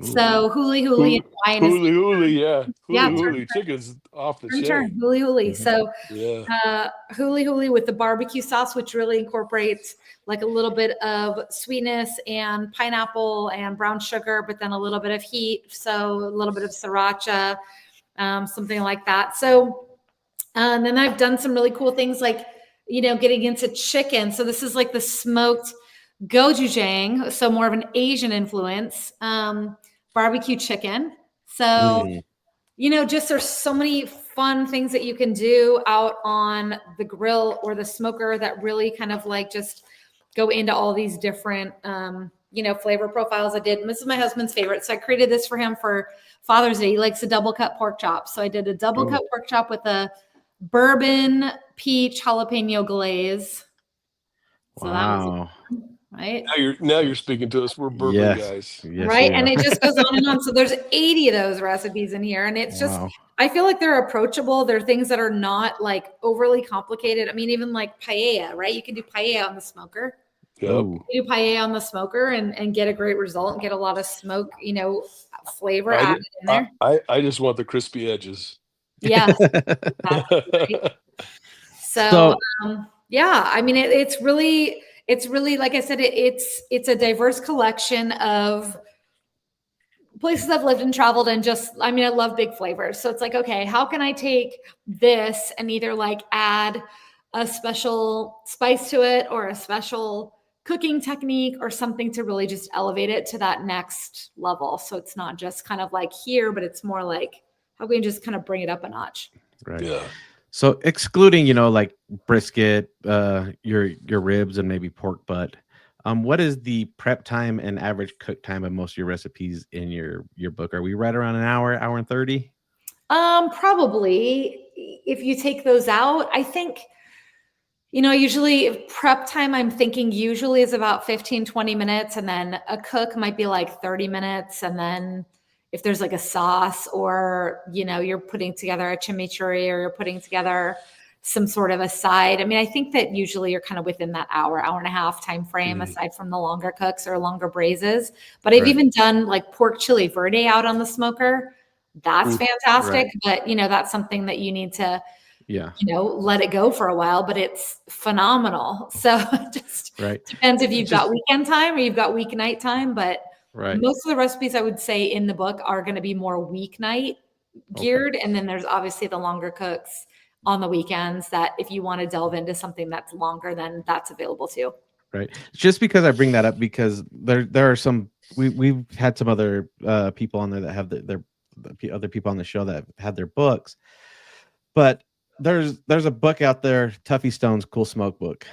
Ooh. So huli huli in Hawaiian huli huli, yeah. Huli huli huli chicken's off the chain. Huli huli. Mm-hmm. So yeah. Huli huli with the barbecue sauce, which really incorporates like a little bit of sweetness and pineapple and brown sugar, but then a little bit of heat. So a little bit of sriracha, something like that. So and then I've done some really cool things like, getting into chicken. So this is like the smoked gochujang, so more of an Asian influence, barbecue chicken. So, just there's so many fun things that you can do out on the grill or the smoker that really kind of like just go into all these different, flavor profiles I did. And this is my husband's favorite. So I created this for him for Father's Day. He likes a double cut pork chop. So I did a double cut pork chop with a bourbon peach jalapeno glaze. So that was right. Now you're speaking to us. We're bourbon guys. Yes, right. And it just goes on and on. So there's 80 of those recipes in here. And it's just, I feel like they're approachable. They're things that are not like overly complicated. Even like paella, right? You can do paella on the smoker. Yep. You do paella on the smoker and get a great result and get a lot of smoke, flavor added in there. I just want the crispy edges. Yes. So it's really, like I said, it's a diverse collection of places I've lived and traveled and I love big flavors. So it's like, okay, how can I take this and either like add a special spice to it or a special cooking technique or something to really just elevate it to that next level. So it's not just kind of like here, but it's more like, how can we just kind of bring it up a notch? Right. Yeah. So excluding, like brisket, your ribs and maybe pork butt, what is the prep time and average cook time of most of your recipes in your book? Are we right around an hour and 30? Probably. If you take those out, I think, usually prep time, I'm thinking usually is about 15, 20 minutes. And then a cook might be like 30 minutes. And then if there's like a sauce or, you're putting together a chimichurri or you're putting together some sort of a side. I mean, I think that usually you're kind of within that hour and a half time frame, aside from the longer cooks or longer braises. But I've even done like pork chili verde out on the smoker. That's fantastic. But, you know, that's something that you need to, you know, let it go for a while, but it's phenomenal. So it just depends if you've got weekend time or you've got weeknight time. But most of the recipes I would say in the book are going to be more weeknight geared. And then there's obviously the longer cooks on the weekends that if you want to delve into something that's longer, then that's available too. Right. Just because I bring that up, because there are some, we've had some other people on there that have their other people on the show that have had their books, but there's a book out there, Tuffy Stone's Cool Smoke Book.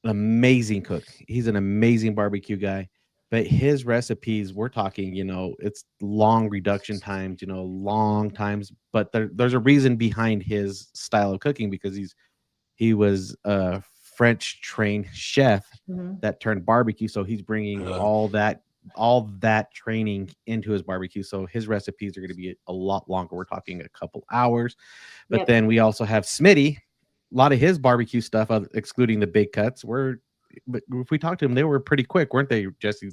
An amazing cook. He's an amazing barbecue guy, but his recipes, we're talking, you know, it's long reduction times, you know, long times, but there's a reason behind his style of cooking, because he was a French trained chef that turned barbecue. So he's bringing all that training into his barbecue. So his recipes are going to be a lot longer. We're talking a couple hours, but then we also have Smitty. A lot of his barbecue stuff, excluding the big cuts, but if we talked to him, they were pretty quick, weren't they, Jesse?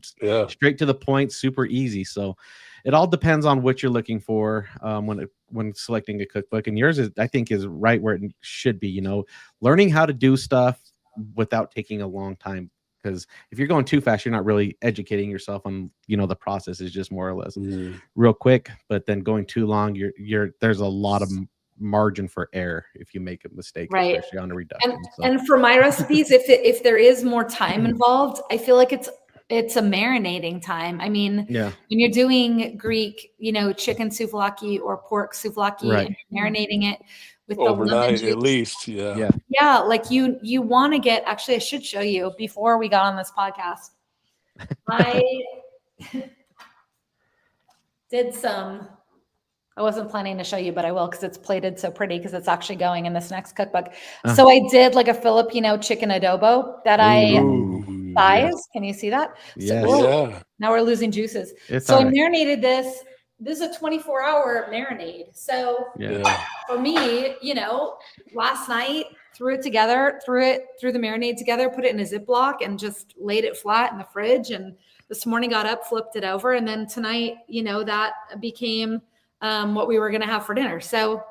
Straight to the point, super easy. So it all depends on what you're looking for when selecting a cookbook. And yours I think is right where it should be, you know, learning how to do stuff without taking a long time. Because if you're going too fast, you're not really educating yourself on, you know, the process is just more or less real quick. But then going too long, there's a lot of margin for error if you make a mistake, especially on a reduction. And for my recipes, if there is more time involved, I feel like it's a marinating time. I mean, when you're doing Greek, you know, chicken souvlaki or pork souvlaki, and you're marinating it with overnight the lemon at least. Like you want to get, actually I should show you before we got on this podcast. I did I wasn't planning to show you, but I will, because it's plated so pretty, because it's actually going in this next cookbook. So I did like a Filipino chicken adobo that thighs. Can you see that? Now we're losing juices. I marinated this. This is a 24-hour marinade. So for me, you know, last night threw it together, threw the marinade together, put it in a Ziploc and just laid it flat in the fridge. And this morning got up, flipped it over. And then tonight, you know, that became what we were going to have for dinner. So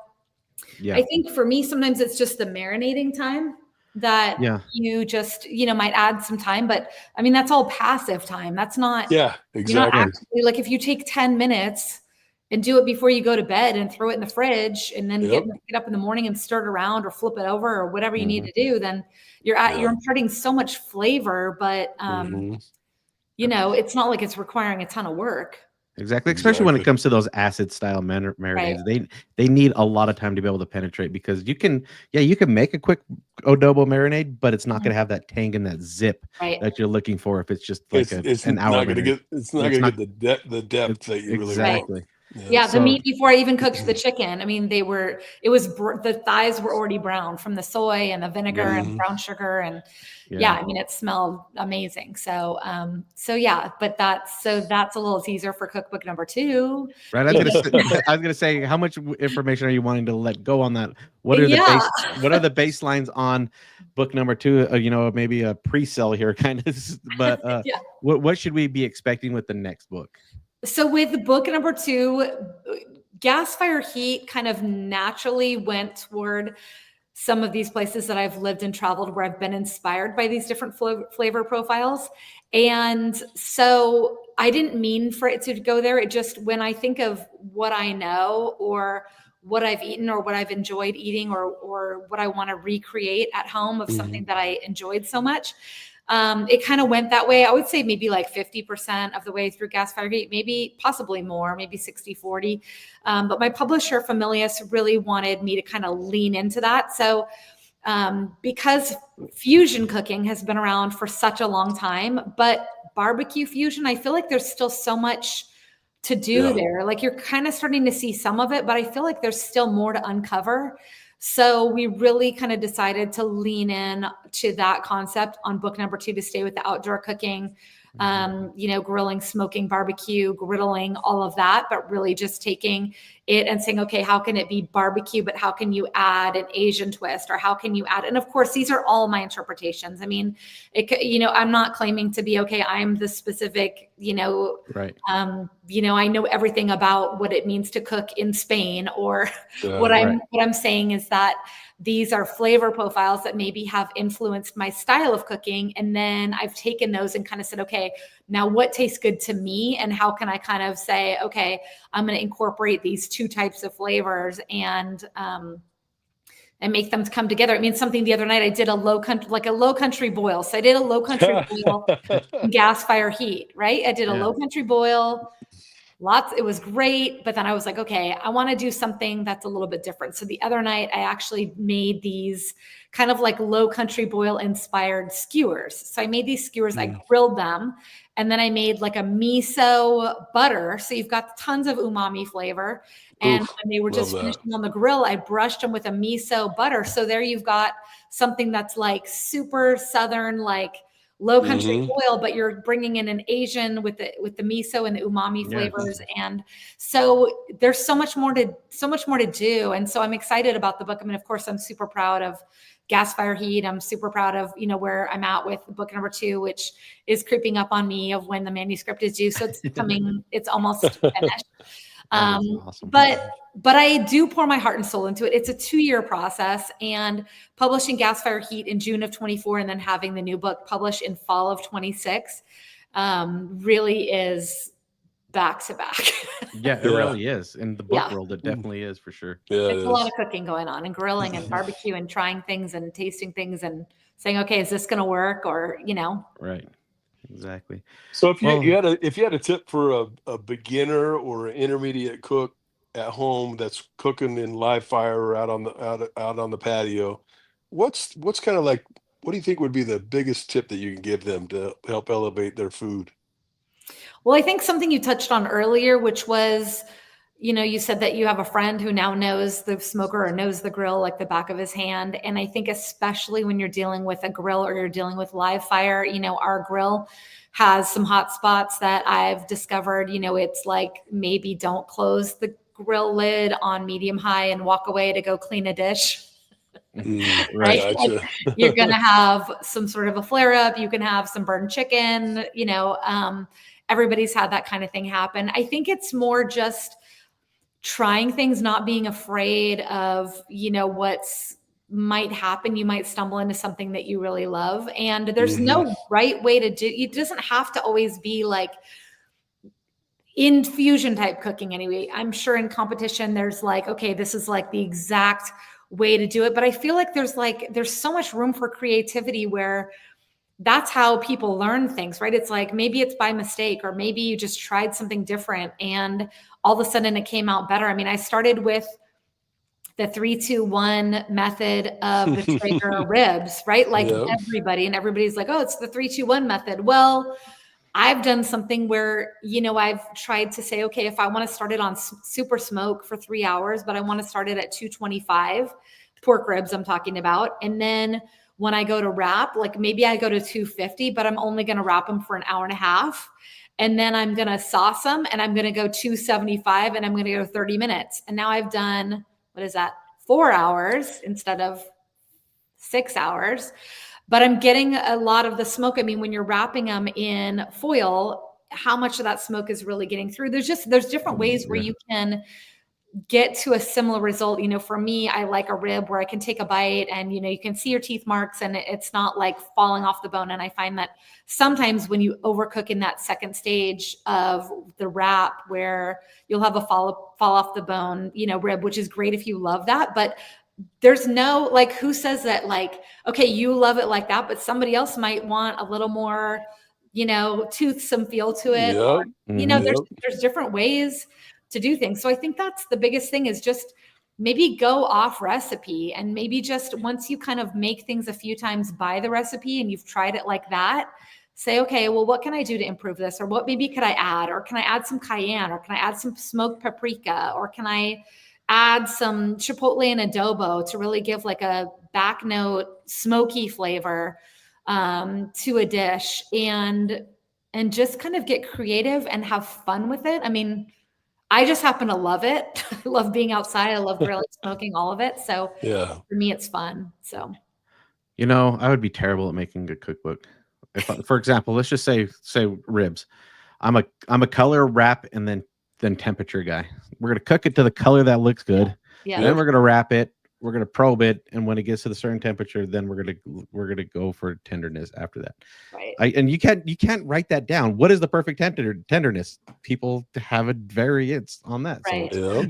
I think for me, sometimes it's just the marinating time that you just, you know, might add some time, but I mean, that's all passive time. That's not, exactly. You're not actually, like if you take 10 minutes and do it before you go to bed and throw it in the fridge and then get up in the morning and stir it around or flip it over or whatever you need to do, then you're imparting so much flavor, but you know, it's not like it's requiring a ton of work. Exactly. Especially when it comes to those acid style marinades, they need a lot of time to be able to penetrate, because you can make a quick adobo marinade, but it's not going to have that tang and that zip that you're looking for if it's just like an hour. It's not going to get the depth that you really want. The meat before I even cooked the chicken. I mean, the thighs were already brown from the soy and the vinegar and brown sugar. And I mean, it smelled amazing. So, but that's a little teaser for cookbook number 2. Right. I was going to say, how much information are you wanting to let go on that? What are the baselines on book number 2? You know, maybe a pre-sell here kind of, but what should we be expecting with the next book? So with book number 2, gas fire heat kind of naturally went toward some of these places that I've lived and traveled where I've been inspired by these different flavor profiles. And so I didn't mean for it to go there. It just, when I think of what I know or what I've eaten or what I've enjoyed eating or what I want to recreate at home of something that I enjoyed so much, it kind of went that way. I would say maybe like 50% of the way through gas fire heat, maybe possibly more, maybe 60-40. But my publisher Familius really wanted me to kind of lean into that. So because fusion cooking has been around for such a long time, but barbecue fusion, I feel like there's still so much to do there. Like you're kind of starting to see some of it, but I feel like there's still more to uncover. So we really kind of decided to lean in to that concept on book number 2 to stay with the outdoor cooking. Grilling, smoking, barbecue, griddling, all of that, but really just taking it and saying, okay, how can it be barbecue, but how can you add an Asian twist, or how can you add, and of course, these are all my interpretations. I mean, I'm not claiming to be, okay, I'm the specific, right. I know everything about what it means to cook in Spain, or Yeah. what I'm saying is that these are flavor profiles that maybe have influenced my style of cooking. And then I've taken those and kind of said, okay, now what tastes good to me? And how can I kind of say, okay, I'm going to incorporate these two types of flavors and make them come together. I mean, something the other night I did a low country boil. So I did a low country boil in gas fire heat, right? I did a low country boil. It was great. But then I was like, okay, I want to do something that's a little bit different. So the other night I actually made these kind of like low country boil inspired skewers. So I made these skewers, I grilled them, and then I made like a miso butter. So you've got tons of umami flavor. And when they were just finishing on the grill, I brushed them with a miso butter. So there you've got something that's like super Southern, like low country boil, but you're bringing in an Asian with the miso and the umami flavors. And so there's so much more to do. And so I'm excited about the book. I mean, of course, I'm super proud of Gas Fire Heat. I'm super proud of, where I'm at with book number 2, which is creeping up on me of when the manuscript is due. So it's it's almost finished. Awesome. But I do pour my heart and soul into it. It's a 2-year process, and publishing Gas Fire Heat in June of 24 and then having the new book published in fall of 26 really is back to back. Yeah, it really is. In the book world, it definitely is for sure. Yeah, it's a lot of cooking going on, and grilling and barbecue and trying things and tasting things and saying, okay, is this going to work? Or, Right. Exactly. So if you had a tip for a beginner or an intermediate cook at home that's cooking in live fire or out on the patio, what's kind of like, what do you think would be the biggest tip that you can give them to help elevate their food? Well, I think something you touched on earlier, which was, you said that you have a friend who now knows the smoker or knows the grill like the back of his hand. And I think especially when you're dealing with a grill or you're dealing with live fire, our grill has some hot spots that I've discovered. It's like, maybe don't close the grill lid on medium high and walk away to go clean a dish. Right. Gotcha. Like, you're going to have some sort of a flare up. You can have some burned chicken, everybody's had that kind of thing happen. I think it's more just trying things, not being afraid of, what's might happen. You might stumble into something that you really love. And there's no right way to do it. Doesn't have to always be like infusion type cooking anyway. I'm sure in competition, there's like, okay, this is like the exact way to do it. But I feel like there's so much room for creativity where that's how people learn things, right? It's like, maybe it's by mistake, or maybe you just tried something different and all of a sudden it came out better. I mean, I started with the 3-2-1 method of the Traeger ribs, right? Like everybody's like, oh, it's the 3-2-1 method. Well, I've done something where, I've tried to say, okay, if I want to start it on super smoke for 3 hours, but I want to start it at 225 pork ribs I'm talking about. And then when I go to wrap, like maybe I go to 250, but I'm only going to wrap them for an hour and a half. And then I'm going to sauce them and I'm going to go 275 and I'm going to go 30 minutes. And now I've done, 4 hours instead of 6 hours, but I'm getting a lot of the smoke. I mean, when you're wrapping them in foil, how much of that smoke is really getting through? There's different ways where you can get to a similar result. For me, I like a rib where I can take a bite and, you can see your teeth marks and it's not like falling off the bone. And I find that sometimes when you overcook in that second stage of the wrap, where you'll have a fall off the bone, rib, which is great if you love that. But there's no, like, who says that, like, okay, you love it like that, but somebody else might want a little more, toothsome feel to it. Or, there's different ways to do things. So I think that's the biggest thing, is just maybe go off recipe, and maybe just once you kind of make things a few times by the recipe and you've tried it like that, say, okay, well, what can I do to improve this? Or what maybe could I add? Or can I add some cayenne? Or can I add some smoked paprika? Or can I add some chipotle and adobo to really give like a back note smoky flavor to a dish? And and just kind of get creative and have fun with it. I mean, I just happen to love it. I love being outside. I love grilling, smoking, all of it. So for me, it's fun. So, you know, I would be terrible at making a cookbook. If, for example, let's just say ribs. I'm a color, wrap, and then temperature guy. We're gonna cook it to the color that looks good. Yeah. Then we're gonna wrap it. We're gonna probe it, and when it gets to the certain temperature, then we're gonna go for tenderness after that. Right. And you can't write that down. What is the perfect tenderness? People have a variance on that. Right. So.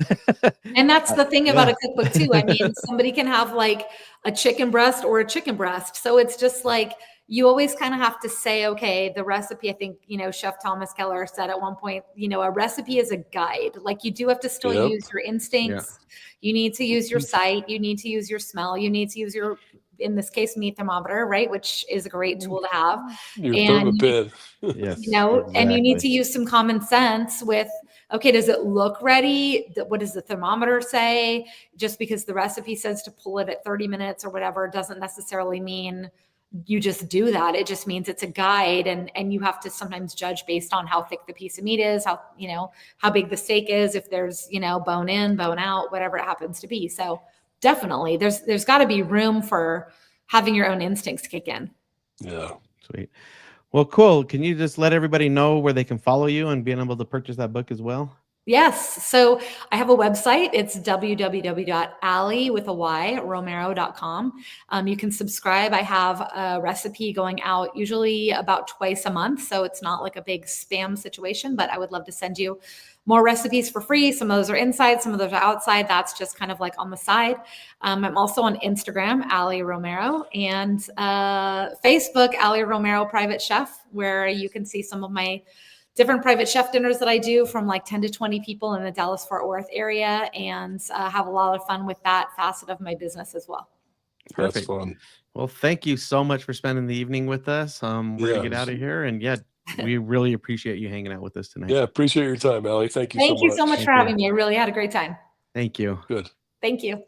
And that's the thing about a cookbook too. I mean, somebody can have like a chicken breast or a chicken breast. So it's just like, you always kind of have to say, okay, the recipe, I think, you know, Chef Thomas Keller said at one point, you know, a recipe is a guide. Like you do have to still use your instincts. You need to use your sight. You need to use your smell. You need to use your, in this case, meat thermometer, right? Which is a great tool to have. Your thermoped. Yes, you know, exactly. And you need to use some common sense with, okay, does it look ready? What does the thermometer say? Just because the recipe says to pull it at 30 minutes or whatever doesn't necessarily mean you just do that. It just means it's a guide, and you have to sometimes judge based on how thick the piece of meat is, how, you know, how big the steak is, if there's, you know, bone in, bone out, whatever it happens to be. So definitely there's got to be room for having your own instincts kick in. Yeah. Sweet. Well, cool. Can you just let everybody know where they can follow you and being able to purchase that book as well? Yes. So I have a website. It's www.alyromero.com. You can subscribe. I have a recipe going out usually about twice a month. So it's not like a big spam situation, but I would love to send you more recipes for free. Some of those are inside, some of those are outside. That's just kind of like on the side. I'm also on Instagram, Aly Romero, and Facebook, Aly Romero Private Chef, where you can see some of my different private chef dinners that I do from like 10 to 20 people in the Dallas-Fort Worth area, and have a lot of fun with that facet of my business as well. Perfect. That's fun. Well, thank you so much for spending the evening with us. We're going to get out of here, and we really appreciate you hanging out with us tonight. Yeah, appreciate your time, Aly. Thank you so much. Thank you so much for having me. I really had a great time. Thank you. Good. Thank you.